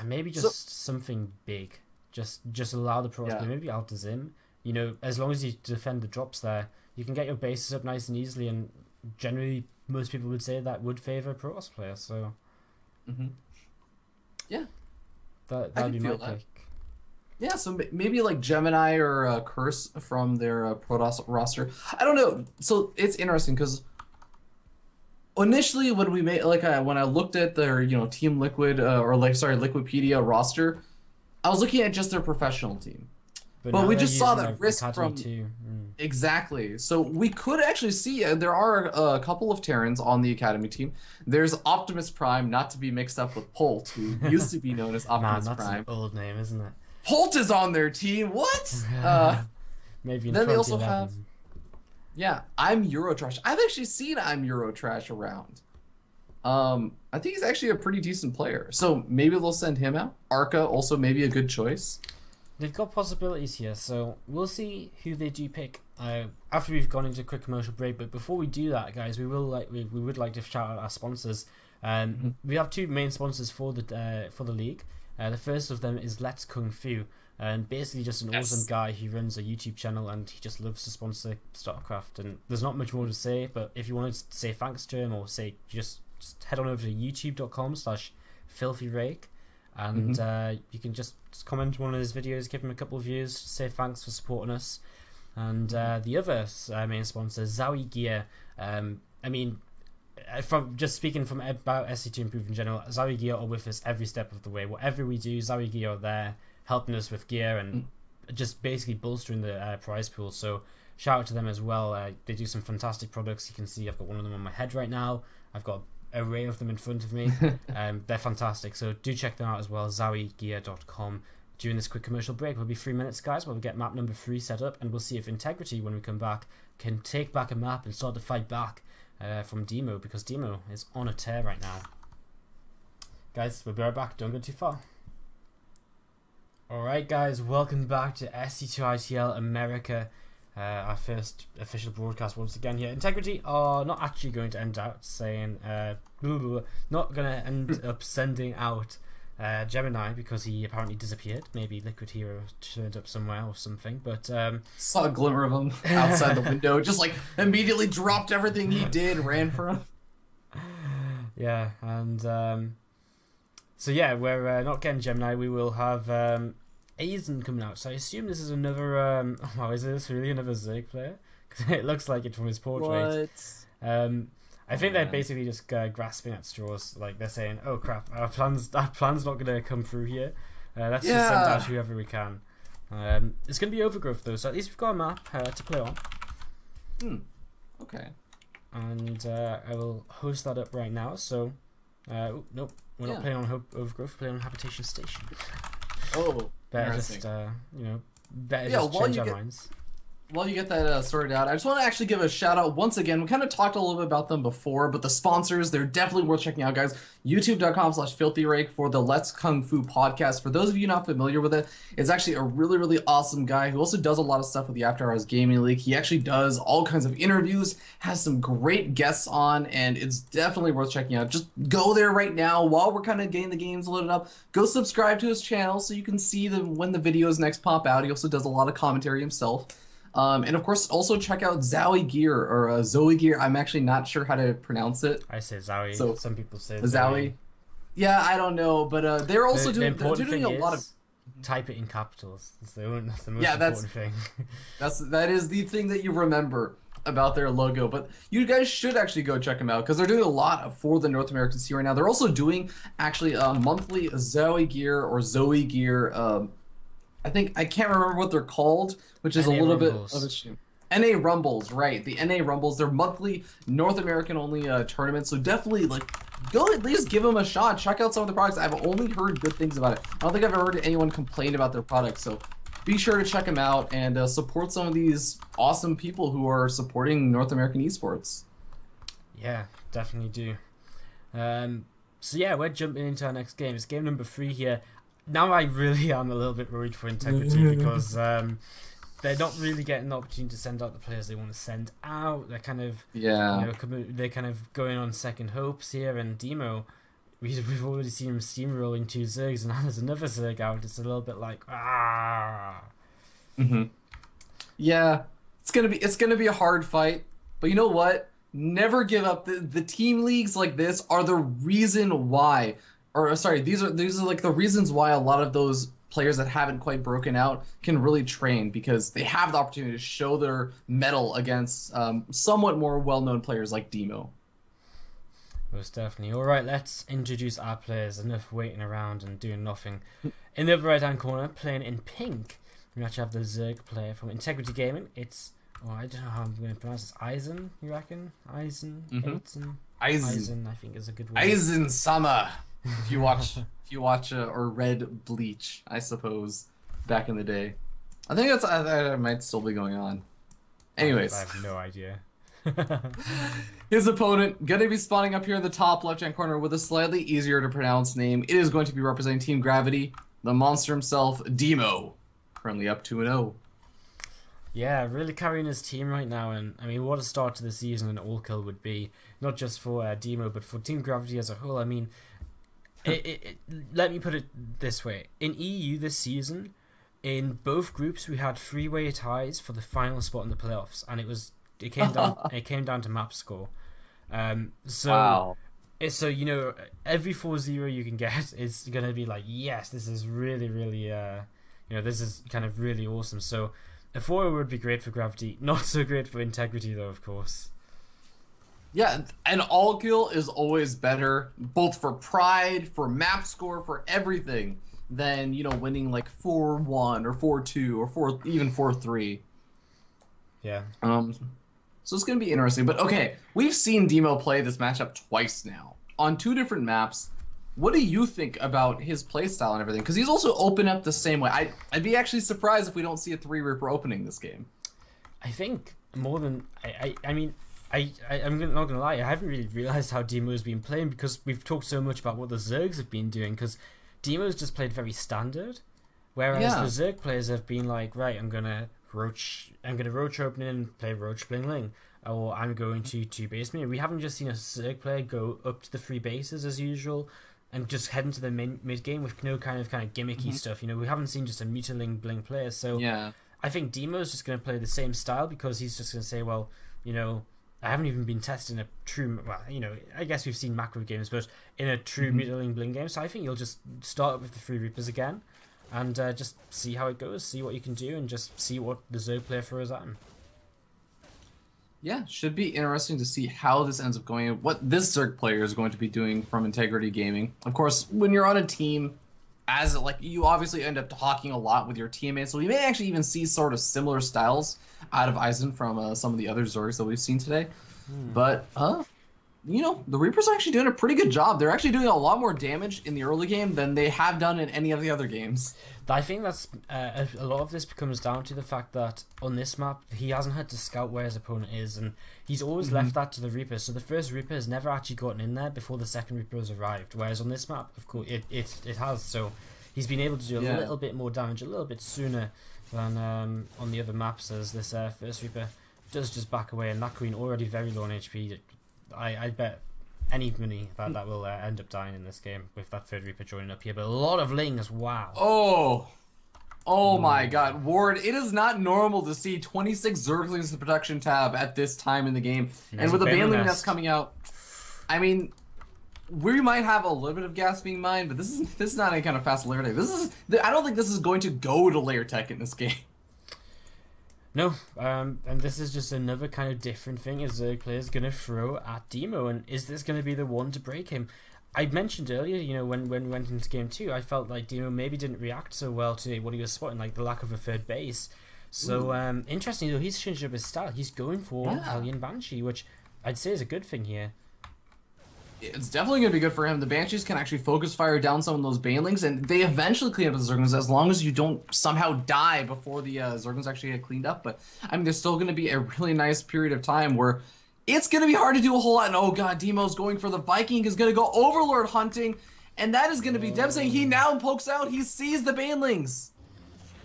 Speaker 1: maybe just something big. Just allow the Protoss player, maybe Altazim. You know, as long as you defend the drops there, you can get your bases up nice and easily. And generally, most people would say that would favor a Protoss player. So,
Speaker 2: yeah,
Speaker 1: that'd be my pick.
Speaker 2: Yeah, so maybe like Gemini or Curse from their Protoss roster. I don't know. So it's interesting because initially when we made when I looked at their Team Liquid Liquipedia roster, I was looking at just their professional team. But we just saw that Risk from exactly. So we could actually see there are a couple of Terrans on the Academy team. There's Optimus Prime, not to be mixed up with Polt, who used to be known as Optimus Prime.
Speaker 1: That's an old name, isn't it?
Speaker 2: Polt is on their team. What?
Speaker 1: Maybe in
Speaker 2: then they also have Yeah, I'm Eurotrash. I've actually seen I'm Eurotrash around. I think he's actually a pretty decent player. So maybe they'll send him out. Arca also maybe a good choice.
Speaker 1: They've got possibilities here, so we'll see who they do pick after we've gone into a quick commercial break. But before we do that, guys, we would like to shout out our sponsors. We have two main sponsors for the league. The first of them is Let's Kung Fu, and basically just an awesome guy who runs a YouTube channel, and he just loves to sponsor StarCraft. And there's not much more to say, but if you want to say thanks to him or say just head on over to youtube.com/filthyrake. And you can just comment one of his videos, give him a couple of views, say thanks for supporting us. And the other main sponsor, Zowie Gear. I mean, from just speaking from about SC2Improve in general, Zowie Gear are with us every step of the way. Whatever we do, Zowie Gear are there helping us with gear and just basically bolstering the prize pool. So shout out to them as well. They do some fantastic products. You can see I've got one of them on my head right now. I've got array of them in front of me. They're fantastic, so do check them out as well. ZowieGear.com. During this quick commercial break, will be 3 minutes, guys, while we get map number 3 set up, and we'll see if Integrity, when we come back, can take back a map and start to fight back from Demo, because Demo is on a tear right now. Guys, we'll be right back. Don't go too far. Alright, guys, welcome back to SC2ITL America. Our first official broadcast once again here. Integrity are not actually going to end out saying not going to end up sending out Gemini, because he apparently disappeared. Maybe Liquid Hero turned up somewhere or something, but
Speaker 2: saw a glimmer of him outside the window, just like immediately dropped everything he did, ran for him.
Speaker 1: Yeah, and so yeah, we're not getting Gemini. We will have Aizen coming out, so I assume this is another wow, is this really another Zerg player? Because it looks like it from his portrait.
Speaker 2: What?
Speaker 1: I think they're basically just grasping at straws, like they're saying, oh crap, our plan's not going to come through here, let's just send out whoever we can. It's going to be Overgrowth though, so at least we've got a map to play on.
Speaker 2: Okay.
Speaker 1: And I will host that up right now, so nope, we're not playing on Overgrowth, we're playing on Habitation Station.
Speaker 2: Oh,
Speaker 1: better just better just change our minds.
Speaker 2: While you get that sorted out, I just want to actually give a shout out once again. We kind of talked a little bit about them before, but the sponsors, they're definitely worth checking out, guys. YouTube.com/filthyrake for the Let's Kung Fu podcast. For those of you not familiar with it, it's actually a really, really awesome guy who also does a lot of stuff with the After Hours Gaming League. He actually does all kinds of interviews, has some great guests on, and it's definitely worth checking out. Just go there right now while we're kind of getting the games loaded up. Go subscribe to his channel so you can see when the videos next pop out. He also does a lot of commentary himself. And of course, also check out Zowie Gear, or Zowie Gear. I'm actually not sure how to pronounce it.
Speaker 1: I say Zowie. So some people say
Speaker 2: Zowie. Yeah, I don't know, but they're also doing a lot of.
Speaker 1: Type it in capitals. That's the most important thing.
Speaker 2: that is the thing that you remember about their logo. But you guys should actually go check them out, because they're doing a lot for the North American scene right now. They're also doing actually a monthly Zowie Gear or Zowie Gear. I can't remember what they're called, which is a little bit of a shame. NA Rumbles, right? The NA Rumbles, they're monthly North American only tournaments, so definitely go at least give them a shot. Check out some of the products. I've only heard good things about it. I don't think I've ever heard anyone complain about their products, so be sure to check them out and support some of these awesome people who are supporting North American esports.
Speaker 1: Yeah, definitely do. So yeah, we're jumping into our next game. It's game number 3 here. Now I really am a little bit worried for Integrity, because they're not really getting the opportunity to send out the players they want to send out. They're kind of they're kind of going on second hopes here. And Demo, we've already seen him steamrolling 2 Zergs, and now there's another Zerg out. It's a little bit like
Speaker 2: Yeah, it's gonna be a hard fight, but you know what? Never give up. The team leagues like this are the reason why. Or sorry, these are like the reasons why a lot of those players that haven't quite broken out can really train, because they have the opportunity to show their mettle against somewhat more well-known players like Demo.
Speaker 1: Most definitely. All right, let's introduce our players. Enough waiting around and doing nothing. In the upper right-hand corner, playing in pink, we actually have the Zerg player from Integrity Gaming. It's I don't know how I'm going to pronounce this. Aizen, you reckon? Aizen, Aizen, I think is a good word.
Speaker 2: Aizen Sama. If you watch or read Bleach, I suppose, back in the day. I think that might still be going on. Anyways,
Speaker 1: I have no idea.
Speaker 2: his opponent gonna be spawning up here in the top left-hand corner with a slightly easier to pronounce name. It is going to be representing Team Gravity, the monster himself, Demo. Currently up 2-0.
Speaker 1: Yeah, really carrying his team right now, and I mean, what a start to the season an all kill would be, not just for Demo, but for Team Gravity as a whole. I mean, let me put it this way: in EU this season, in both groups, we had three-way ties for the final spot in the playoffs, and it came down to map score.
Speaker 2: Wow.
Speaker 1: So you know, every 4-0 you can get is gonna be like, yes, this is really, really, this is kind of really awesome. So a 4-0 would be great for Gravity, not so great for Integrity though, of course.
Speaker 2: Yeah, an all kill is always better, both for pride, for map score, for everything, than, you know, winning like 4-1 or 4-2 or even 4-3.
Speaker 1: Yeah.
Speaker 2: So it's gonna be interesting. But okay, we've seen Demo play this matchup twice now on 2 different maps. What do you think about his playstyle and everything? Because he's also opened up the same way. I'd be actually surprised if we don't see a 3 Reaper opening this game.
Speaker 1: I think more than I'm not gonna lie, I haven't really realized how Demo's been playing, because we've talked so much about what the Zergs have been doing. Because Demo's just played very standard, whereas the Zerg players have been like, right, I'm gonna roach opening and play roach bling ling, or I'm going to 2 base me. We haven't just seen a Zerg player go up to the 3 bases as usual and just head into the mid game with no kind of gimmicky stuff. You know, we haven't seen just a mutiling bling player. So
Speaker 2: yeah,
Speaker 1: I think Demo's just going to play the same style, because he's just going to say, well, you know, I haven't even been testing a true, well, you know, I guess we've seen macro games, but in a true mutiling bling game. So I think you'll just start with the 3 Reapers again and just see how it goes, see what you can do, and just see what the Zerg player throws at him.
Speaker 2: Yeah, should be interesting to see how this ends up going, what this Zerg player is going to be doing from Integrity Gaming. Of course, when you're on a team, you obviously end up talking a lot with your teammates, so we may actually even see sort of similar styles out of Aizen from some of the other Zergs that we've seen today. But, you know, the Reapers are actually doing a pretty good job. They're actually doing a lot more damage in the early game than they have done in any of the other games.
Speaker 1: I think that's a lot of this comes down to the fact that on this map he hasn't had to scout where his opponent is, and he's always left that to the Reaper. So the first Reaper has never actually gotten in there before the second Reaper has arrived. Whereas on this map, of course, it has. So he's been able to do a little bit more damage a little bit sooner than on the other maps, as this first Reaper does just back away, and that Queen already very low on HP. I bet any money that will end up dying in this game with that third Reaper joining up here. But a lot of Lings, wow.
Speaker 2: Oh my god, Ward, it is not normal to see 26 Zerglings in the production tab at this time in the game. And with the Baneling that's coming out, I mean, we might have a little bit of gas being mined, but this is not any kind of fast layer tech. I don't think this is going to go to layer tech in this game.
Speaker 1: No, and this is just another kind of different thing a Zerg player is going to throw at Demo, and is this going to be the one to break him? I mentioned earlier, you know, when we went into game 2, I felt like Demo maybe didn't react so well to what he was spotting, like the lack of a third base. So, interesting though, he's changed up his style. He's going for Hellion Banshee, which I'd say is a good thing here.
Speaker 2: It's definitely going to be good for him. The Banshees can actually focus fire down some of those Banelings, and they eventually clean up the Zerglings as long as you don't somehow die before the Zerglings actually get cleaned up. But, I mean, there's still going to be a really nice period of time where it's going to be hard to do a whole lot. And, oh, God, Demo's going for the Viking, is going to go Overlord hunting, and that is going to be devastating. He now pokes out. He sees the Banelings.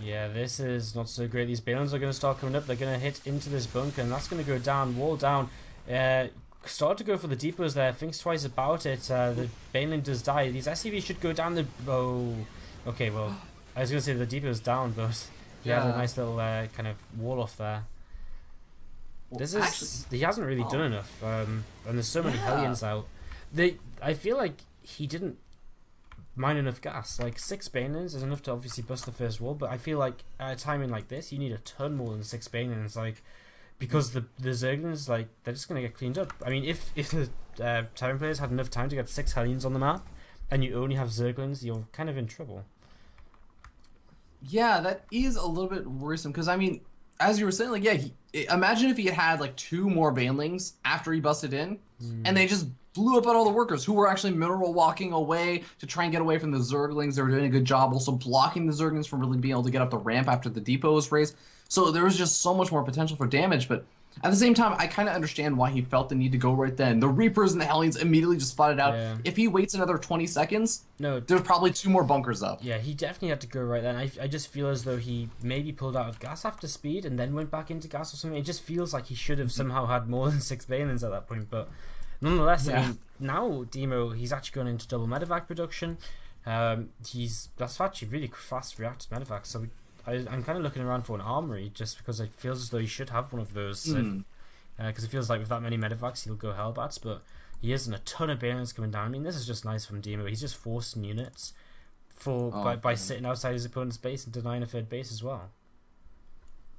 Speaker 1: Yeah, this is not so great. These Banelings are going to start coming up. They're going to hit into this bunker, and that's going to go down, wall down. Start to go for the depots there, thinks twice about it. The Baneling does die. These SCVs should go down the... Oh, okay, well, I was going to say the depot's down, but he had a nice little kind of wall off there. Well, this is... Actually, he hasn't really done enough, and there's so many Hellions out. I feel like he didn't mine enough gas. Like, 6 Banelings is enough to obviously bust the first wall, but I feel like at a timing like this, you need a ton more than 6 Banelings. Like, because the Zerglings, like, they're just going to get cleaned up. I mean, if the Terran players had enough time to get 6 Hellions on the map, and you only have Zerglings, you're kind of in trouble.
Speaker 2: Yeah, that is a little bit worrisome, because, I mean, as you were saying, like, yeah, imagine if he had, like, 2 more Banelings after he busted in. and they just blew up at all the workers who were actually mineral walking away to try and get away from the Zerglings. They were doing a good job also blocking the Zerglings from really being able to get up the ramp after the depot was raised. So there was just so much more potential for damage, but at the same time, I kind of understand why he felt the need to go right then. The Reapers and the Hellions immediately just fought it out.
Speaker 1: Yeah.
Speaker 2: If he waits another 20 seconds,
Speaker 1: no,
Speaker 2: there's probably 2 more bunkers up.
Speaker 1: Yeah, he definitely had to go right then. I just feel as though he maybe pulled out of gas after speed and then went back into gas or something. It just feels like he should have somehow had more than 6 Balins at that point. But nonetheless, I mean, now Demo, he's actually going into double medevac production. That's actually really fast reacted medevac. So I'm kind of looking around for an armory just because it feels as though he should have one of those. Because it feels like with that many medevacs he'll go Hellbats, but he isn't. A ton of Balins coming down. I mean, this is just nice from Demo. He's just forcing units by sitting outside his opponent's base and denying a third base as well.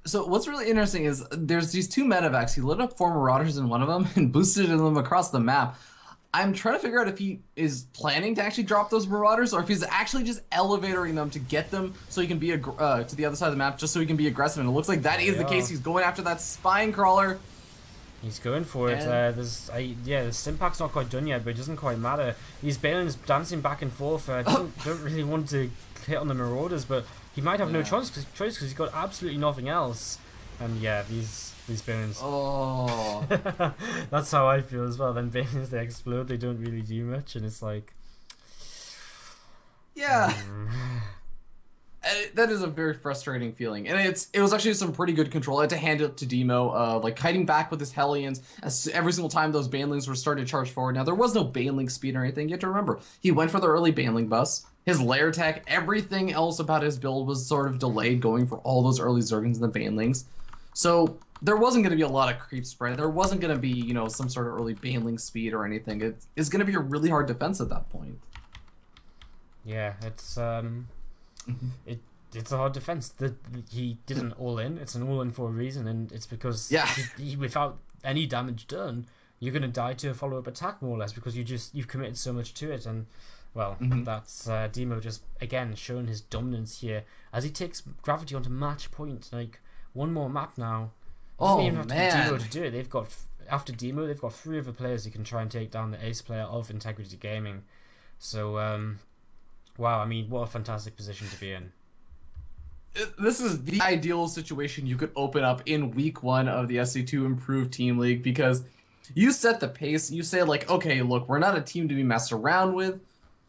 Speaker 2: So what's really interesting is there's these 2 medevacs. He lit up 4 Marauders in one of them and boosted them across the map. I'm trying to figure out if he is planning to actually drop those Marauders or if he's actually just elevatoring them to get them so he can be to the other side of the map just so he can be aggressive. And it looks like that is the case. He's going after that Spine Crawler.
Speaker 1: He's going for it. The Stimpak's not quite done yet, but it doesn't quite matter. These Balins dancing back and forth. Don't really want to hit on the Marauders, but he might have no choice because he's got absolutely nothing else. And yeah, these Balins.
Speaker 2: Oh,
Speaker 1: that's how I feel as well. Then Balins, they explode. They don't really do much, and it's like,
Speaker 2: yeah. That is a very frustrating feeling, and it was actually some pretty good control. I had to hand it to Demo, like kiting back with his Hellions every single time those Banelings were starting to charge forward. Now there was no Baneling speed or anything. You have to remember he went for the early Baneling bus. His lair tech, everything else about his build was sort of delayed, going for all those early Zerglings and the Banelings. So there wasn't going to be a lot of creep spread. There wasn't going to be some sort of early Baneling speed or anything. It's going to be a really hard defense at that point.
Speaker 1: Yeah, it's it's a hard defense. He did an all-in. It's an all-in for a reason, and it's because he, without any damage done, you're going to die to a follow-up attack more or less because you've committed so much to it. And well, that's Demo just again showing his dominance here as he takes Gravity onto match point. Like 1 more map now.
Speaker 2: Oh
Speaker 1: even have
Speaker 2: man!
Speaker 1: To Demo to do it. They've got after Demo, they've got 3 other players who can try and take down the ace player of Integrity Gaming. So wow, I mean, what a fantastic position to be in.
Speaker 2: This is the ideal situation you could open up in week 1 of the SC2Improve Team League because you set the pace. You say like, okay, look, we're not a team to be messed around with.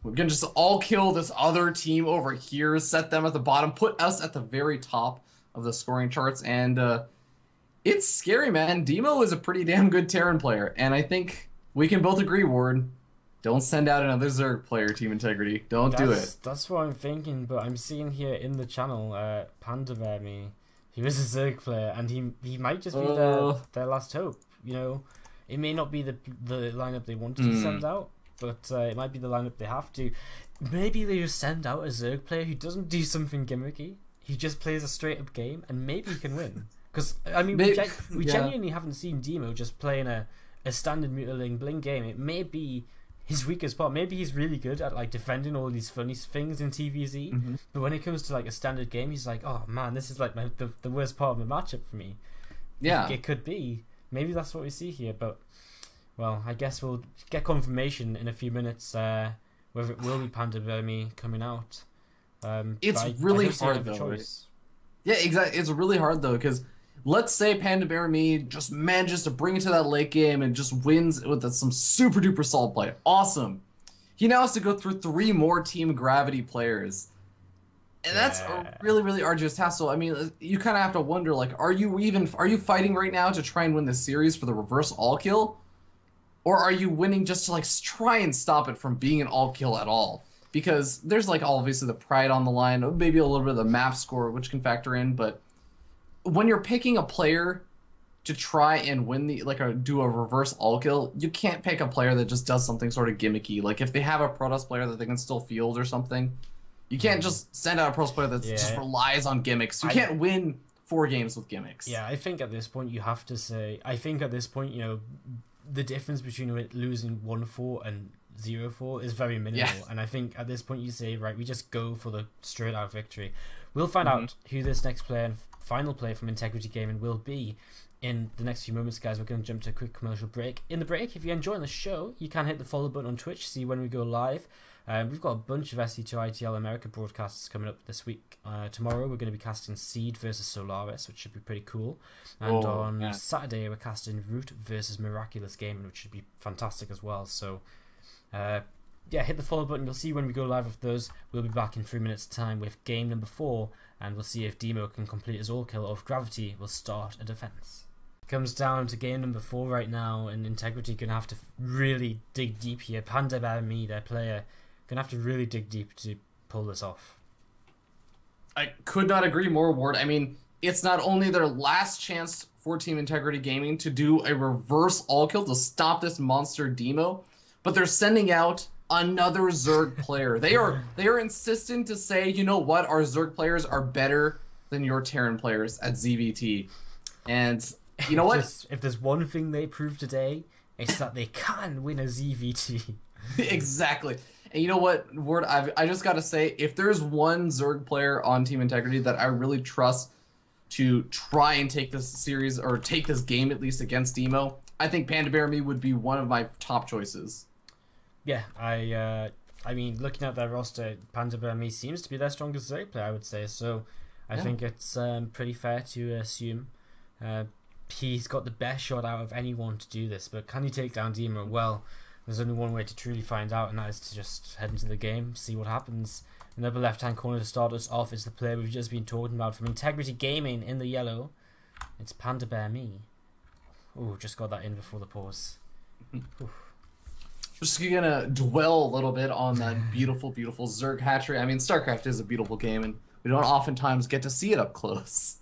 Speaker 2: We're gonna just all kill this other team over here, set them at the bottom, put us at the very top of the scoring charts, and it's scary, man. Demo is a pretty damn good Terran player, and I think we can both agree, Ward. Don't send out another Zerg player, Team Integrity. Don't do it.
Speaker 1: That's what I'm thinking, but I'm seeing here in the channel, Pandavermi, he was a Zerg player, and he might just be their last hope. It may not be the lineup they wanted to send out, but it might be the lineup they have to. Maybe they just send out a Zerg player who doesn't do something gimmicky. He just plays a straight-up game, and maybe he can win. Because, I mean, we genuinely haven't seen Demo just playing a standard Mutilating Bling game. It may be his weakest part. Maybe he's really good at like defending all these funny things in TVZ, but when it comes to like a standard game, he's like, oh man, this is like the worst part of the matchup for me. Yeah, it could be. Maybe that's what we see here, but well, I guess we'll get confirmation in a few minutes whether it will be Pandavermi coming out.
Speaker 2: It's really hard though. Right? Yeah, exactly. It's really hard though because let's say Pandavermi just manages to bring it to that late game and just wins with some super duper solid play. Awesome. He now has to go through 3 more Team Gravity players. And that's a really, really arduous task. So, I mean, you kind of have to wonder, like, are you fighting right now to try and win the series for the reverse all-kill? Or are you winning just to, like, try and stop it from being an all-kill at all? Because there's, like, obviously the pride on the line, maybe a little bit of the map score, which can factor in, but when you're picking a player to try and win do a reverse all-kill, you can't pick a player that just does something sort of gimmicky. Like, if they have a Protoss player that they can still field or something, you can't just send out a Protoss player that just relies on gimmicks. You can't win 4 games with gimmicks.
Speaker 1: Yeah, I think at this point you have to say, the difference between losing 1-4 and 0-4 is very minimal. Yeah. And I think at this point you say, right, we just go for the straight out victory. We'll find out who this next player final play from Integrity Gaming will be in the next few moments, guys. We're going to jump to a quick commercial break. In the break, if you're enjoying the show, you can hit the follow button on Twitch, see when we go live. We've got a bunch of SC2ITL America broadcasts coming up this week. Tomorrow we're going to be casting Seed versus Solaris, which should be pretty cool. And on Saturday we're casting Root versus Miraculous Gaming, which should be fantastic as well. So yeah, hit the follow button. You'll see when we go live with those. We'll be back in 3 minutes time with game number 4, and we'll see if Demo can complete his all kill or if Gravity will start a defense. Comes down to game number 4 right now, and Integrity gonna have to really dig deep here. Panda Bear Me, their player, gonna have to really dig deep to pull this off.
Speaker 2: I could not agree more, Ward. I mean, it's not only their last chance for Team Integrity Gaming to do a reverse all kill to stop this monster Demo, but they're sending out another Zerg player. They are insistent to say, you know what, our Zerg players are better than your Terran players at ZVT. And you know what?
Speaker 1: If there's one thing they proved today, it's that they can win a ZVT.
Speaker 2: Exactly. And you know what, Ward, I just got to say, if there's one Zerg player on Team Integrity that I really trust to try and take this series, or take this game at least against Demo, I think Panda Bear Me would be one of my top choices.
Speaker 1: Yeah, I mean, looking at their roster, Panda Bear Me seems to be their strongest Zerg player, I would say. So I think it's pretty fair to assume he's got the best shot out of anyone to do this. But can he take down Demo? Well, there's only one way to truly find out, and that is to just head into the game, see what happens. In the upper left-hand corner to start us off is the player we've just been talking about from Integrity Gaming in the yellow. It's Panda Bear Me. Ooh, just got that in before the pause.
Speaker 2: Just gonna dwell a little bit on that beautiful, beautiful Zerg hatchery. I mean, StarCraft is a beautiful game, and we don't oftentimes get to see it up close.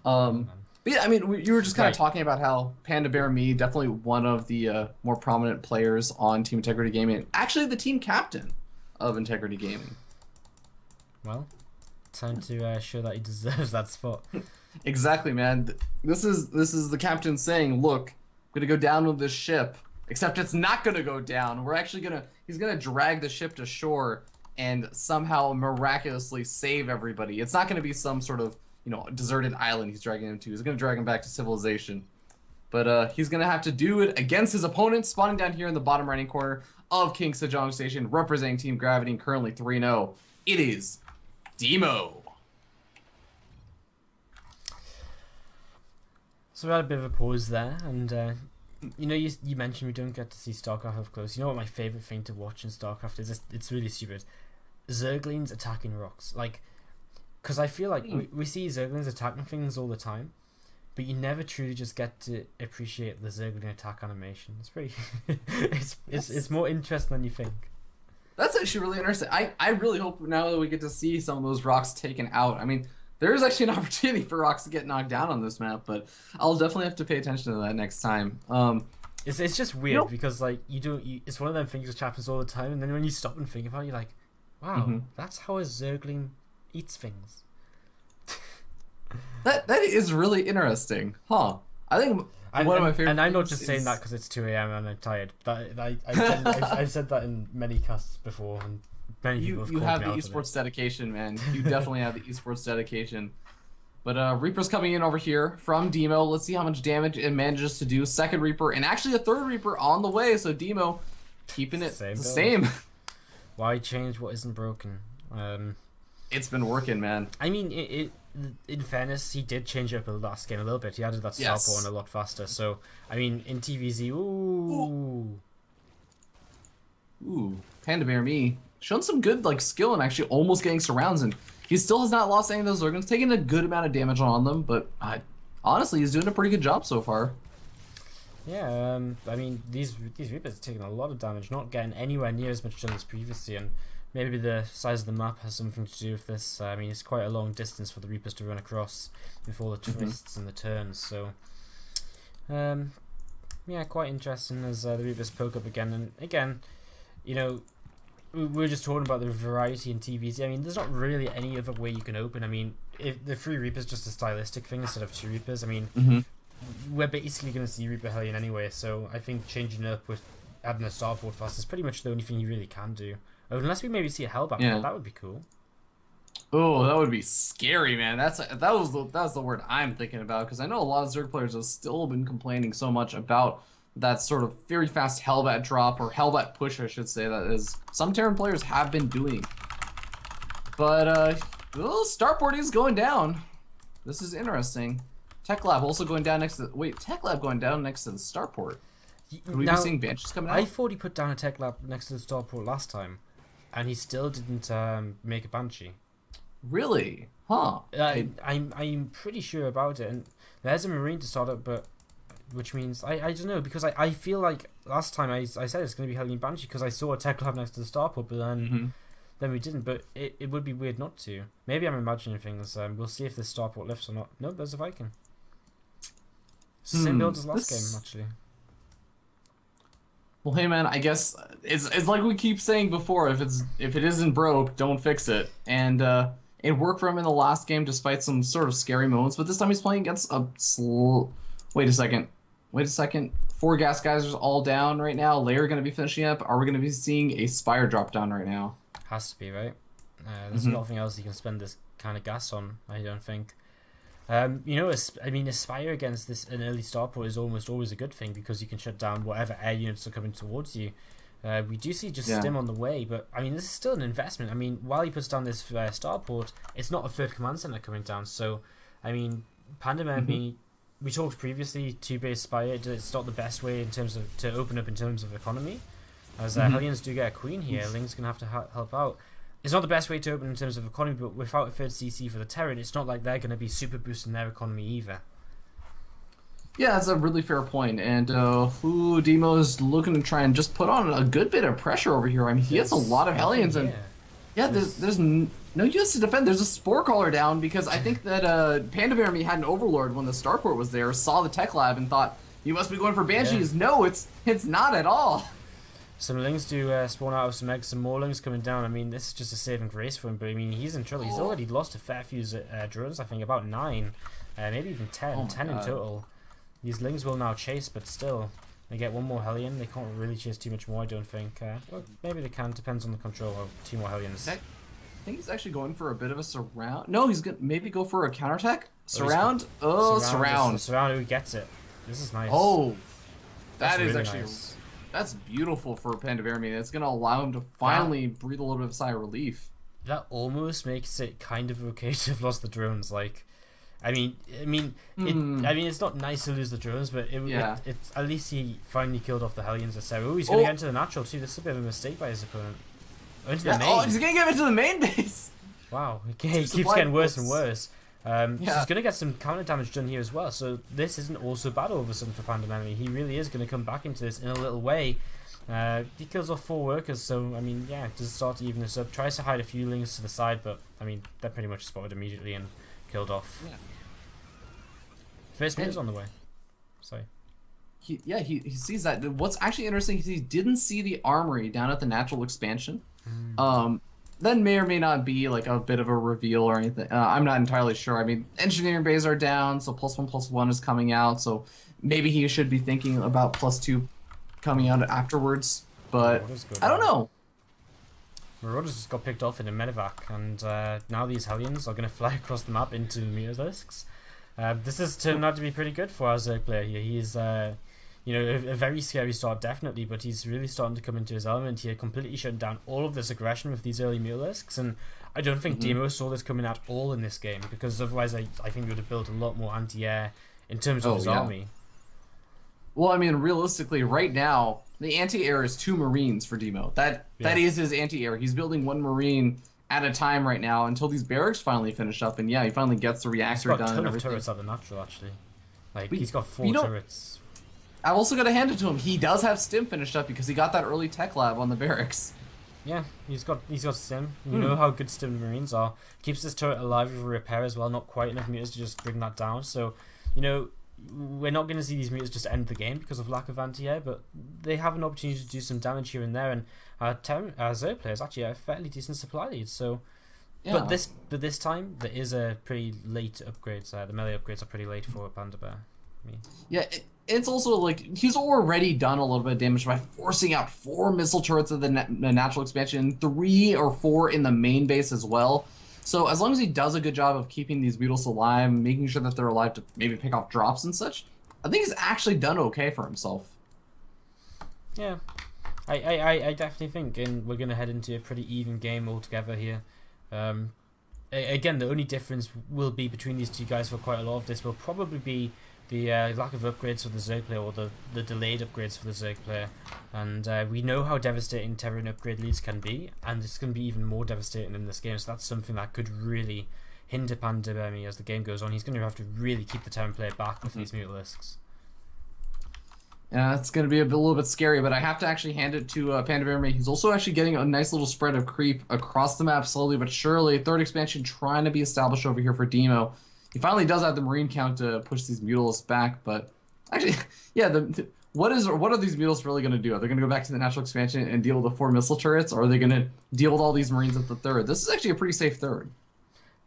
Speaker 2: But yeah, I mean, you were just kind of talking about how Panda Bear Me, definitely one of the more prominent players on Team Integrity Gaming. Actually, the team captain of Integrity Gaming.
Speaker 1: Well, time to show that he deserves that spot.
Speaker 2: Exactly, man. This is the captain saying, "Look, I'm gonna go down with this ship. Except it's not gonna go down. We're actually he's gonna drag the ship to shore and somehow miraculously save everybody. It's not gonna be some sort of, you know, deserted island he's dragging him to. He's gonna drag him back to civilization. But he's gonna have to do it against his opponent, spawning down here in the bottom right-hand corner of King Sejong Station, representing Team Gravity, and currently 3-0. It is Demo.
Speaker 1: So we had a bit of a pause there, and you know, you mentioned we don't get to see StarCraft up close. You know what my favourite thing to watch in StarCraft is? It's really stupid. Zerglings attacking rocks. Like, because I feel like we see Zerglings attacking things all the time, but you never truly just get to appreciate the Zergling attack animation. It's pretty... it's more interesting than you think.
Speaker 2: That's actually really interesting. I really hope now that we get to see some of those rocks taken out. I mean, there is actually an opportunity for rocks to get knocked down on this map, but I'll definitely have to pay attention to that next time.
Speaker 1: It's just weird because like it's one of them things which happens all the time, and then when you stop and think about it, you're like, wow, that's how a Zergling eats things.
Speaker 2: that is really interesting, huh? I think one of my favorite.
Speaker 1: And I'm not just saying that because it's 2 AM and I'm tired. I've said that in many casts before, and many people
Speaker 2: you have the esports dedication, man. You definitely have the esports dedication. But Reaper's coming in over here from Demo. Let's see how much damage it manages to do. Second Reaper, and actually a third Reaper on the way. So Demo keeping it the same.
Speaker 1: Why change what isn't broken?
Speaker 2: It's been working, man.
Speaker 1: I mean, in fairness, he did change up the last game a little bit. He added that starport on a lot faster. So, I mean, in TVZ,
Speaker 2: ooh, Panda Bear Me shown some good like skill and actually almost getting surrounds, and he still has not lost any of those Zerglings, taking a good amount of damage on them, but honestly, he's doing a pretty good job so far.
Speaker 1: Yeah, I mean, these Reapers are taking a lot of damage, not getting anywhere near as much damage as previously, and maybe the size of the map has something to do with this. I mean, it's quite a long distance for the Reapers to run across with all the twists and the turns, so yeah, quite interesting as the Reapers poke up again, and again, you know, we were just talking about the variety in TVZ. I mean, there's not really any other way you can open. I mean, if the 3 Reapers just a stylistic thing instead of 2 Reapers. I mean, we're basically going to see Reaper Hellion anyway, so I think changing it up with adding a starport fast is pretty much the only thing you really can do. Unless we maybe see a Hellbound, that would be cool.
Speaker 2: Oh, that would be scary, man. That was the word I'm thinking about because I know a lot of Zerg players have still been complaining so much about that sort of very fast Hellbat drop or Hellbat push, I should say. That is some Terran players have been doing. But Starport is going down. This is interesting. Tech Lab also going down next to Tech Lab going down next to the Starport. Could we be seeing Banshees coming out?
Speaker 1: I thought he put down a Tech Lab next to the Starport last time, and he still didn't make a Banshee.
Speaker 2: Really? Huh.
Speaker 1: I'm pretty sure about it, and there's a Marine to start up, but which means I don't know, because I feel like last time I said it's going to be Hellion Banshee because I saw a Tech Lab next to the Starport, but then we didn't. But it would be weird not to. Maybe I'm imagining things. We'll see if the Starport lifts or not. No, there's a Viking. Same build as last game, actually.
Speaker 2: Well, hey man, I guess it's like we keep saying before. If it isn't broke, don't fix it. And it worked for him in the last game, despite some sort of scary moments. But this time he's playing against a Wait a second. 4 gas geysers all down right now. Lair going to be finishing up. Are we going to be seeing a Spire drop down right now?
Speaker 1: Has to be, right? There's nothing else you can spend this kind of gas on, I don't think. You know, I mean, Aspire against an early Starport is almost always a good thing because you can shut down whatever air units are coming towards you. We do see just Stim on the way, but I mean, this is still an investment. I mean, while he puts down this Starport, it's not a third command center coming down. So, I mean, Pandemon, we talked previously, 2-base Spire, it's not the best way in terms of to open up in terms of economy. As Hellions do get a queen here, Ling's going to have to help out. It's not the best way to open in terms of economy, but without a third CC for the Terran, it's not like they're going to be super boosting their economy either.
Speaker 2: Yeah, that's a really fair point. And Demo's looking to try and just put on a good bit of pressure over here. I mean, he has a lot of Hellions, and there's no use to defend. There's a Spore Caller down because I think that Panda Bear had an Overlord when the Starport was there, saw the Tech Lab, and thought, you must be going for Banshees. Yeah. No, it's not at all.
Speaker 1: Some Lings do spawn out of some eggs, some more Lings coming down. I mean, this is just a saving grace for him, but I mean, he's in trouble. He's already lost a fair few drones, I think about 9, maybe even 10, 10 in total. These Lings will now chase, but still, they get one more Hellion. They can't really chase too much more, I don't think. Well, maybe they can, depends on the control of 2 more Hellions.
Speaker 2: I think he's actually going for a bit of a surround. No, he's going to maybe go for a counterattack? Surround? Surround.
Speaker 1: Surround, who gets it. This is nice.
Speaker 2: Oh, that is
Speaker 1: really
Speaker 2: actually...
Speaker 1: nice.
Speaker 2: That's beautiful for Panda Bear. I mean, it's going to allow him to finally breathe a little bit of a sigh of relief.
Speaker 1: That almost makes it kind of okay to have lost the drones. Like, I mean, it's not nice to lose the drones, but it's at least he finally killed off the Hellions. Oh, he's going to get into the natural too. This is a bit of a mistake by his opponent. Into the main.
Speaker 2: Oh, he's going to get into the main base.
Speaker 1: Wow, he keeps getting worse and worse. So he's going to get some counter damage done here as well. So this isn't also bad all of a sudden for Pandemon. He really is going to come back into this in a little way. He kills off 4 workers, so I mean, yeah, does start to even this up. Tries to hide a few Lings to the side, but I mean, they're pretty much spotted immediately and killed off. Yeah. First minute's on the way. Sorry.
Speaker 2: He sees that. What's actually interesting is he didn't see the armory down at the natural expansion. That may or may not be like a bit of a reveal or anything. I'm not entirely sure. I mean, engineering bays are down, so +1/+1 is coming out. So maybe he should be thinking about +2 coming out afterwards. But I don't know.
Speaker 1: Marauders just got picked off in a medevac, and now these Hellions are going to fly across the map into Mutalisks. This has turned out to be pretty good for our Zerg player here. He's a very scary start, definitely, but he's really starting to come into his element here, completely shutting down all of this aggression with these early Mutalisks, and I don't think Demo saw this coming at all in this game, because otherwise I think he would have built a lot more anti-air in terms of his army.
Speaker 2: Well, I mean, realistically, right now, the anti-air is 2 Marines for Demo. That is his anti-air. He's building 1 Marine at a time right now until these barracks finally finish up, and yeah, he finally gets the reactor done.
Speaker 1: He's got a ton of turrets out of the natural, actually. Like, he's got 4 turrets.
Speaker 2: I also got to hand it to him. He does have Stim finished up because he got that early Tech Lab on the barracks.
Speaker 1: Yeah, he's got Stim. You know how good Stim Marines are. Keeps this turret alive with a repair as well. Not quite enough meters to just bring that down. So, you know, we're not going to see these meters just end the game because of lack of anti-air, but they have an opportunity to do some damage here and there. And our Zerg players actually have a fairly decent supply lead. So, but this time there is a pretty late upgrades. The melee upgrades are pretty late for Panda Bear.
Speaker 2: Yeah. It's also like he's already done a little bit of damage by forcing out 4 missile turrets of the natural expansion, 3 or 4 in the main base as well. So as long as he does a good job of keeping these beetles alive, making sure that they're alive to maybe pick off drops and such, I think he's actually done okay for himself.
Speaker 1: Yeah, I definitely think we're going to head into a pretty even game altogether here. Again, the only difference will be between these two guys for quite a lot of this will probably be the lack of upgrades for the Zerg player, or the delayed upgrades for the Zerg player. And we know how devastating Terran upgrade leads can be, and it's going to be even more devastating in this game, so that's something that could really hinder Pandemremy as the game goes on. He's going to have to really keep the Terran player back with these Mutalisks.
Speaker 2: Yeah, it's going to be a little bit scary, but I have to actually hand it to Pandemremy. He's also actually getting a nice little spread of creep across the map slowly but surely. Third expansion trying to be established over here for Demo. He finally does have the Marine count to push these Mutalisks back, but actually, yeah, what are these Mutalisks really going to do? Are they going to go back to the natural expansion and deal with the 4 missile turrets, or are they going to deal with all these Marines at the third? This is actually a pretty safe third.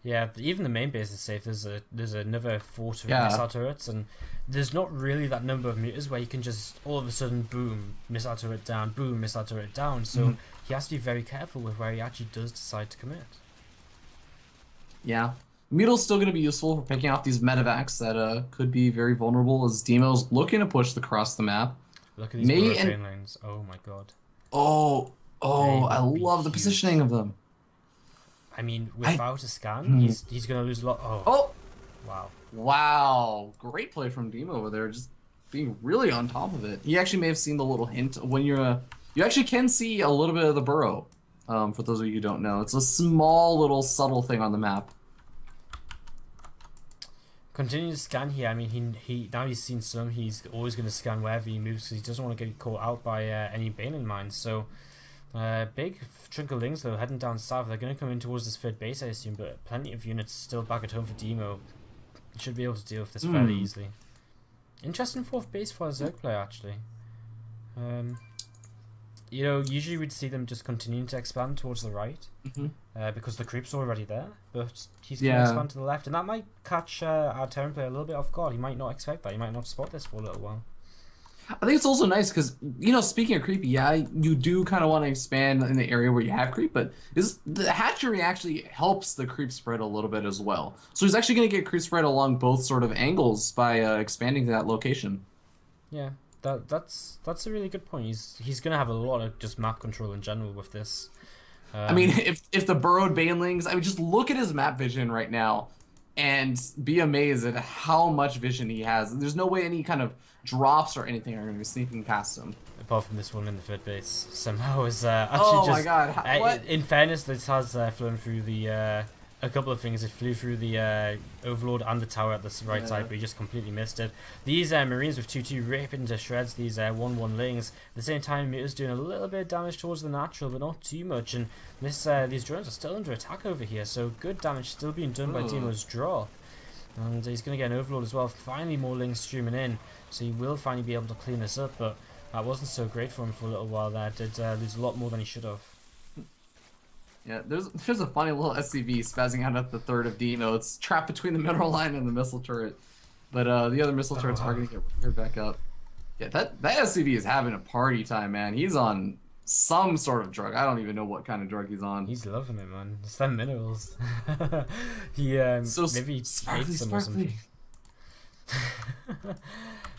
Speaker 1: Yeah, even the main base is safe. There's another 4 missile turrets, and there's not really that number of meters where you can just all of a sudden boom, missile turret down, boom, missile turret down. So he has to be very careful with where he actually does decide to commit.
Speaker 2: Yeah, Mutale's still going to be useful for picking off these medevacs that could be very vulnerable as Demo's looking to push across the map.
Speaker 1: Look at these train lanes. Oh my god.
Speaker 2: Oh, I love the positioning of them.
Speaker 1: I mean, without a scan, he's going to lose a lot. Oh! Wow.
Speaker 2: Wow. Great play from Demo over there, just being really on top of it. He actually may have seen the little hint when you're... you actually can see a little bit of the burrow, for those of you who don't know. It's a small little subtle thing on the map.
Speaker 1: Continue to scan here. I mean, he now he's seen some. He's always going to scan wherever he moves because he doesn't want to get caught out by any Baneling mines. So... big chunk of Lings though heading down south. They're going to come in towards this third base, I assume, but plenty of units still back at home for Demo. Should be able to deal with this fairly easily. Interesting 4th base for a Zerg player, actually. You know, usually we'd see them just continuing to expand towards the right because the creep's already there, but he's going to expand to the left, and that might catch our Terran player a little bit off guard. He might not expect that. He might not spot this for a little while.
Speaker 2: I think it's also nice because, you know, speaking of creep, yeah, you do kind of want to expand in the area where you have creep, but the hatchery actually helps the creep spread a little bit as well. So he's actually going to get creep spread along both sort of angles by expanding to that location.
Speaker 1: Yeah, that's a really good point. He's going to have a lot of just map control in general with this.
Speaker 2: I mean, if the burrowed banelings, I mean, just look at his map vision right now and be amazed at how much vision he has. There's no way any kind of drops or anything are going to be sneaking past him.
Speaker 1: Apart from this one in the 3rd base, somehow is actually
Speaker 2: my god! What?
Speaker 1: In fairness, this has flown through the a couple of things. It flew through the Overlord and the tower at the right side, but he just completely missed it. These Marines with 2-2 rip into shreds these 1-1 Lings. At the same time, Muta's doing a little bit of damage towards the natural, but not too much. And these drones are still under attack over here, so good damage still being done by Demo's drop. And he's going to get an Overlord as well. Finally, more Lings streaming in, so he will finally be able to clean this up, but that wasn't so great for him for a little while there. Did lose a lot more than he should have.
Speaker 2: Yeah, there's a funny little SCV spazzing out at the 3rd of Demo. It's trapped between the mineral line and the missile turret, but the other missile turrets are going to get repaired back up. Yeah, that SCV is having a party time, man. He's on some sort of drug. I don't even know what kind of drug he's on.
Speaker 1: He's loving it, man. It's them minerals. He maybe hates them or something.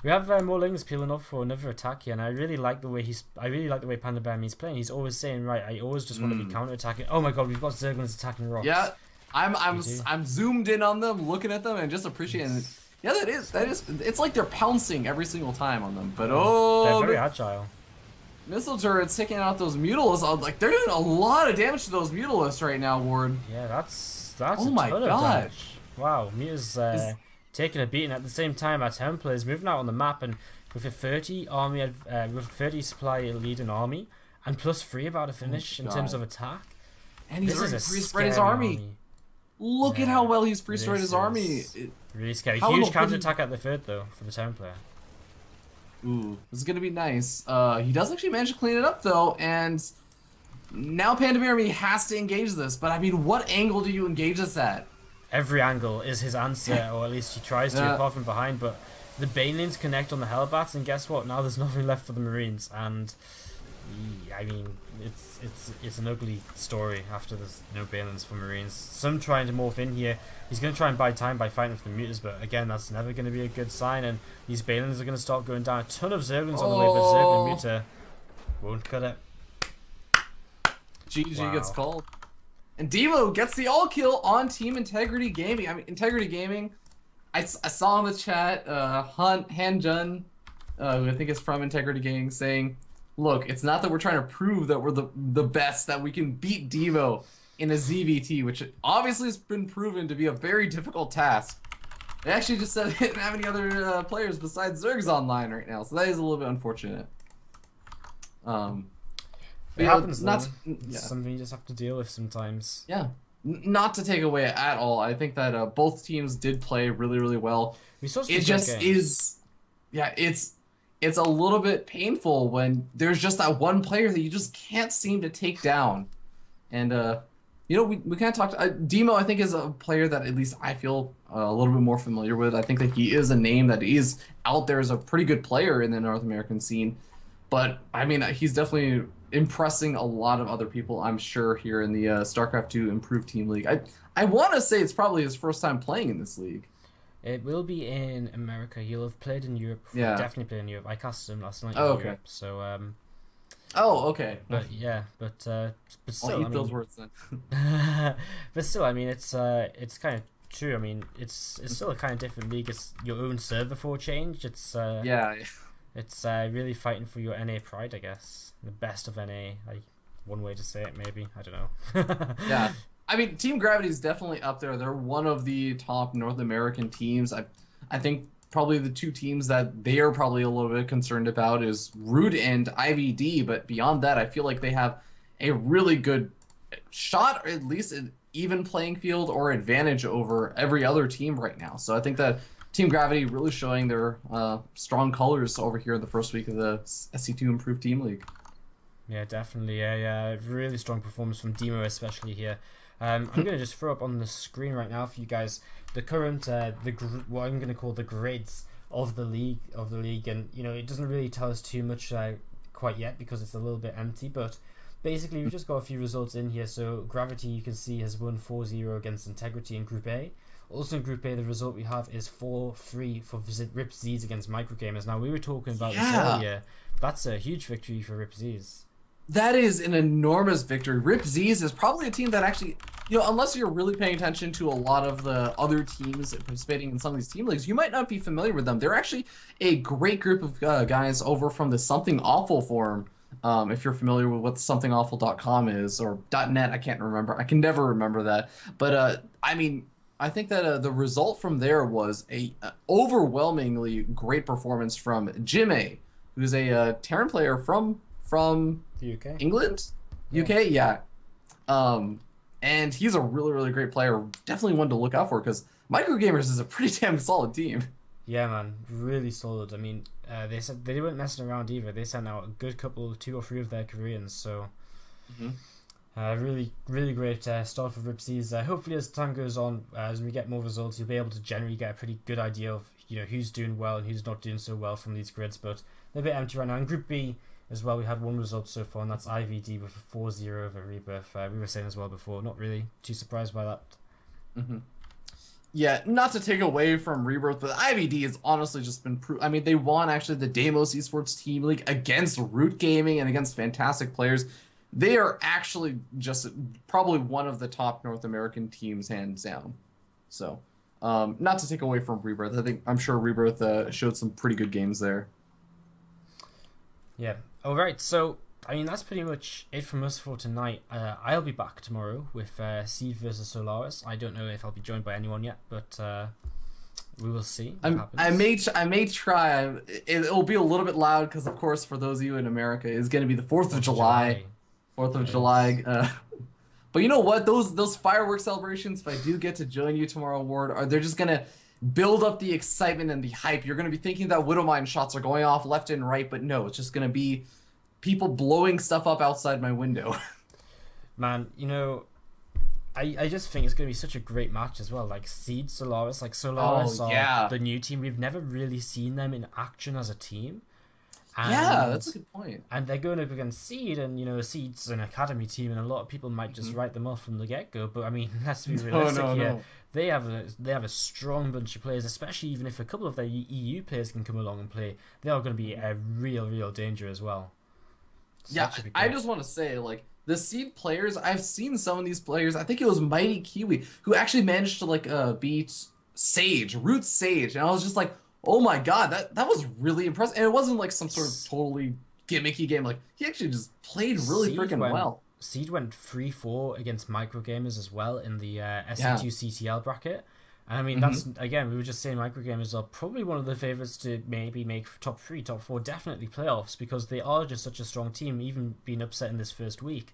Speaker 1: We have more Lings peeling up for another attack here, and I really like the way Pandemremy's playing. He's always saying, right, I always just want to be counter-attacking. Oh my god, we've got Zerglings attacking rocks.
Speaker 2: Yeah, I'm zoomed in on them, looking at them, and just appreciating it. Yeah, that is. It's like they're pouncing every single time on them. But
Speaker 1: they're very agile.
Speaker 2: Missile turrets taking out those Mutalisks. Like, they're doing a lot of damage to those Mutalisks right now, Ward.
Speaker 1: Yeah, that's a ton of damage. Wow, Muta's taking a beating. At the same time, our Templar is moving out on the map, and with a 30 army, with 30 supply lead an army, and +3 about to finish in terms of attack.
Speaker 2: And he's already pre-spread his army. Look at how well he's pre-spread his army.
Speaker 1: Really scary. Huge counter-attack at the 3rd, though, for the Templar.
Speaker 2: Ooh, this is going to be nice. He does actually manage to clean it up, though, and now Pandemremy has to engage this. But, I mean, what angle do you engage this at?
Speaker 1: Every angle is his answer, or at least he tries to, apart from behind. But the Banelings connect on the Hellbats, and guess what? Now there's nothing left for the Marines, and I mean, it's an ugly story after this no Balins for Marines. Some trying to morph in here. He's going to try and buy time by fighting with the Mutas, but again, that's never going to be a good sign. And these Balins are going to start going down. A ton of Zerglings on the way, but Zergling Muta won't cut it.
Speaker 2: GG gets called. And Devo gets the all kill on Team Integrity Gaming. I mean, Integrity Gaming, I saw in the chat, Hanjun, who I think is from Integrity Gaming, saying, look, it's not that we're trying to prove that we're the best, that we can beat Devo in a ZVT, which obviously has been proven to be a very difficult task. They actually just said they didn't have any other players besides Zergs online right now, so that is a little bit unfortunate.
Speaker 1: It happens, something you just have to deal with sometimes.
Speaker 2: Yeah. Not to take away at all. I think that both teams did play really, really well.
Speaker 1: We saw some
Speaker 2: it just
Speaker 1: games.
Speaker 2: is... Yeah, it's a little bit painful when there's just that one player that you just can't seem to take down. And, you know, we kind of talked... Demo, I think, is a player that at least I feel a little bit more familiar with. I think that he is a name that is out there as a pretty good player in the North American scene. But, I mean, he's definitely impressing a lot of other people, I'm sure, here in the StarCraft 2 Improved Team League. I want to say it's probably his first time playing in this league.
Speaker 1: It will be in America. He'll have played in Europe.
Speaker 2: Yeah.
Speaker 1: Definitely played in Europe. I casted him last night in Europe, so...
Speaker 2: Oh, okay.
Speaker 1: But yeah, but still,
Speaker 2: I'll eat those words then.
Speaker 1: But still, I mean, it's kind of true. I mean, it's still a kind of different league. It's your own server for a change. It's
Speaker 2: yeah.
Speaker 1: It's really fighting for your NA pride, I guess. The best of NA, like one way to say it, maybe. I don't know.
Speaker 2: Yeah. I mean, Team Gravity is definitely up there. They're one of the top North American teams. I think probably the two teams that they are probably a little bit concerned about is Root and IVD, but beyond that, I feel like they have a really good shot, or at least an even playing field or advantage over every other team right now. So I think that Team Gravity really showing their strong colors over here in the first week of the SC2Improve Team League.
Speaker 1: Yeah, definitely. Yeah, really strong performance from Demo, especially here. I'm going to just throw up on the screen right now for you guys the current, what I'm going to call the grids of the league, and you know, it doesn't really tell us too much quite yet because it's a little bit empty, but basically we've just got a few results in here. So Gravity, you can see, has won 4-0 against Integrity in Group A. Also in Group A, the result we have is 4-3 for Rip Z's against Microgamers. Now, we were talking about this earlier. That's a huge victory for Rip Z's.
Speaker 2: That is an enormous victory. Rip Z's is probably a team that actually, you know, unless you're really paying attention to a lot of the other teams participating in some of these team leagues, you might not be familiar with them. They're actually a great group of guys over from the Something Awful forum. If you're familiar with what somethingawful.com is, or .net, I can't remember. I can never remember that. But, I mean, I think that the result from there was a overwhelmingly great performance from Jimmy, who's a Terran player from
Speaker 1: the UK.
Speaker 2: England? Yeah. UK, yeah. And he's a really, really great player. Definitely one to look out for, because Microgamers is a pretty damn solid team.
Speaker 1: Yeah, man, really solid. I mean, they said they weren't messing around either. They sent out a good couple, 2 or 3 of their Koreans. So, really, really great start for Ripsies. Hopefully, as time goes on, as we get more results, you'll be able to generally get a pretty good idea of, you know, who's doing well and who's not doing so well from these grids. But they're a bit empty right now. In Group B as well, we had one result so far, and that's IVD with a 4-0 over Rebirth. We were saying as well before, not really too surprised by that.
Speaker 2: Yeah, not to take away from Rebirth, but IVD has honestly just been I mean, they won actually the Deimos Esports Team League against Root Gaming and against fantastic players. They are actually just probably one of the top North American teams, hands down. So, not to take away from Rebirth. I'm sure Rebirth showed some pretty good games there.
Speaker 1: Yeah. All right. So, I mean, that's pretty much it from us for tonight. I'll be back tomorrow with Seed versus Solaris. I don't know if I'll be joined by anyone yet, but we will see.
Speaker 2: I may try. It'll be a little bit loud because, of course, for those of you in America, it's going to be the 4th of July. 4th of July. But you know what? Those fireworks celebrations, if I do get to join you tomorrow, Ward, they're just going to build up the excitement and the hype. You're going to be thinking that Widowmine shots are going off left and right, but no, it's just going to be people blowing stuff up outside my window.
Speaker 1: Man, you know, I just think it's going to be such a great match as well. Like Seed, Solaris, are the new team. We've never really seen them in action as a team.
Speaker 2: Yeah, that's a good point.
Speaker 1: And they're going up against Seed, and you know, Seed's an academy team, and a lot of people might just write them off from the get-go. But I mean, let's be realistic here. No. They have a strong bunch of players, especially even if a couple of their EU players can come along and play. They are going to be a real danger as well. So
Speaker 2: yeah, I just want to say, like, the Seed players, I've seen some of these players. I think it was Mighty Kiwi who actually managed to like beat Sage, Root Sage, and I was just like, oh my god, that was really impressive. And it wasn't like some sort of totally gimmicky game. Like, he actually just played really freaking well.
Speaker 1: Seed went 3-4 against Microgamers as well in the SC2CTL bracket. And I mean, that's, again, we were just saying Microgamers are probably one of the favourites to maybe make top 3, top 4, definitely playoffs, because they are just such a strong team, even being upset in this first week.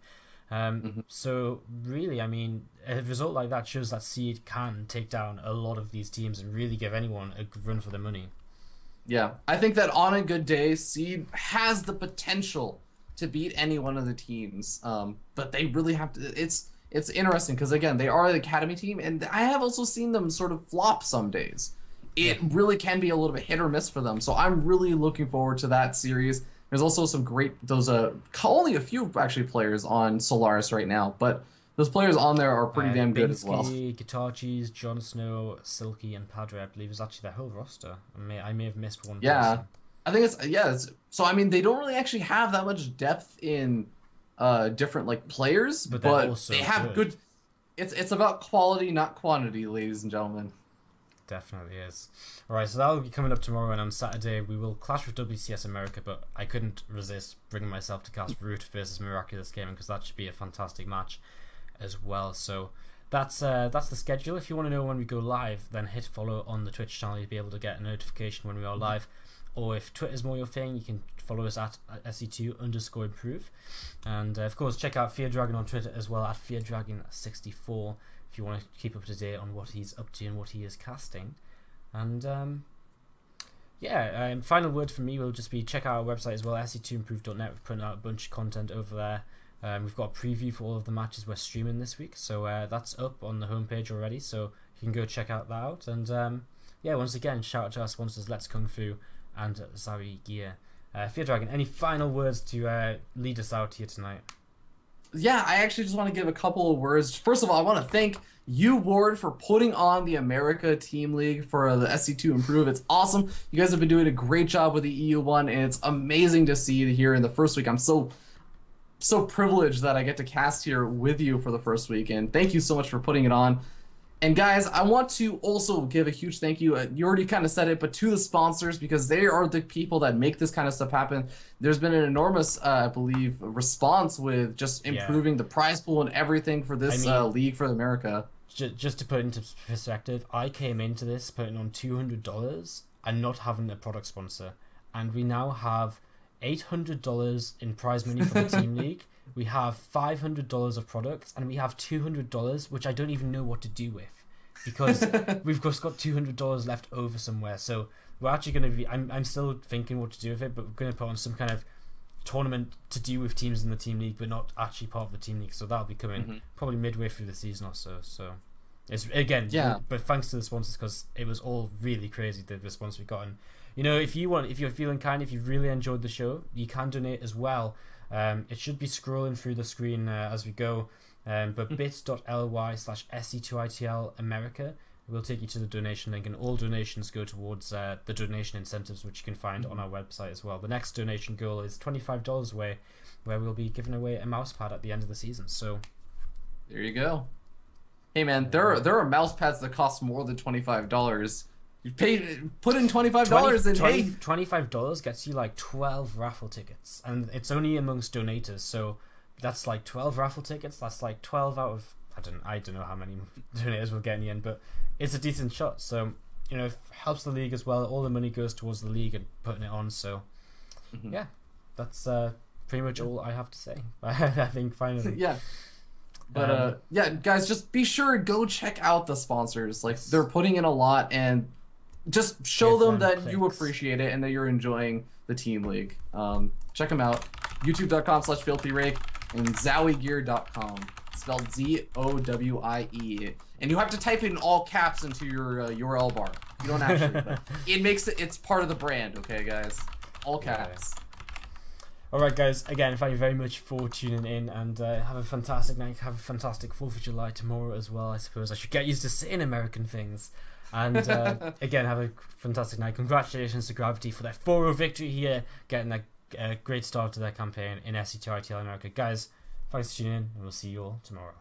Speaker 1: So really, I mean, a result like that shows that Seed can take down a lot of these teams and really give anyone a run for their money.
Speaker 2: Yeah, I think that on a good day, Seed has the potential to beat any one of the teams, but they really have to. It's interesting because, again, they are the academy team, and I have also seen them sort of flop some days. It really can be a little bit hit or miss for them, so I'm really looking forward to that series. There's also some great, only a few actually players on Solaris right now, but those players on there are pretty damn good as well.
Speaker 1: Guitar Cheese, Jon Snow, Silky, and Padre, I believe, is actually their whole roster. I may have missed one.
Speaker 2: Yeah, person. I think it's so I mean, they don't really actually have that much depth in different like players, but they have good. It's about quality, not quantity, ladies and gentlemen.
Speaker 1: Definitely is. Alright, so that'll be coming up tomorrow, and on Saturday we will clash with WCS America, but I couldn't resist bringing myself to cast Root versus Miraculous Gaming, because that should be a fantastic match as well. So that's the schedule. If you want to know when we go live, then hit follow on the Twitch channel. You'll be able to get a notification when we are live. Or if Twitter's more your thing, you can follow us at SC2_Improve. And of course, check out Fear Dragon on Twitter as well, at FearDragon64, if you want to keep up to date on what he's up to and what he is casting. And final word from me will just be check out our website as well, SC2Improve.net. We're putting out a bunch of content over there. We've got a preview for all of the matches we're streaming this week, so that's up on the homepage already, so you can go check that out. And once again, shout out to our sponsors, Let's Kung Fu and Zari Gear. Fear Dragon, any final words to lead us out here tonight?
Speaker 2: Yeah, I actually just want to give a couple of words. First of all, I want to thank you, Ward, for putting on the America Team League for the SC2Improve. It's awesome. You guys have been doing a great job with the EU one, and it's amazing to see you here in the first week. I'm so privileged that I get to cast here with you for the first week, and thank you so much for putting it on. And guys, I want to also give a huge thank you. You already kind of said it, but to the sponsors, because they are the people that make this kind of stuff happen. There's been an enormous, I believe, response with just improving the prize pool and everything for this League for America.
Speaker 1: Just to put into perspective, I came into this putting on $200 and not having a product sponsor. And we now have $800 in prize money for the Team League. We have $500 of products, and we have $200, which I don't even know what to do with, because we've just got $200 left over somewhere. So we're actually going to be, I'm still thinking what to do with it, but we're going to put on some kind of tournament to do with teams in the Team League, but not actually part of the Team League. So that'll be coming probably midway through the season or so. So it's, again, but thanks to the sponsors, because it was all really crazy, the response we got. And you know, if you're feeling kind, if you've really enjoyed the show, you can donate as well. It should be scrolling through the screen as we go, but bit.ly/SC2ITL America will take you to the donation link, and all donations go towards the donation incentives, which you can find on our website as well. The next donation goal is $25 away, where we'll be giving away a mouse pad at the end of the season. So
Speaker 2: there you go. Hey man, there are mouse pads that cost more than $25. You put in $25 and hey,
Speaker 1: $25 gets you like 12 raffle tickets, and it's only amongst donators. So that's like 12 raffle tickets. That's like 12 out of I don't know how many donators we'll get in the end, but it's a decent shot. So you know, it helps the league as well. All the money goes towards the league and putting it on. So yeah, that's pretty much all I have to say. I think finally.
Speaker 2: Yeah. But yeah, guys, just be sure to go check out the sponsors. Like, they're putting in a lot, and just show them that you appreciate it and that you're enjoying the Team League. Check them out. YouTube.com/filthyrake and ZowieGear.com. Spelled ZOWIE. And you have to type it in all caps into your URL bar. You don't actually, but it's part of the brand, okay, guys? All caps.
Speaker 1: Alright guys, again, thank you very much for tuning in, and have a fantastic night, have a fantastic 4th of July tomorrow as well. I suppose I should get used to saying American things. And again, have a fantastic night. Congratulations to Gravity for their 4-0 victory here, getting a great start to their campaign in SC2ITL America. Guys, thanks for tuning in, and we'll see you all tomorrow.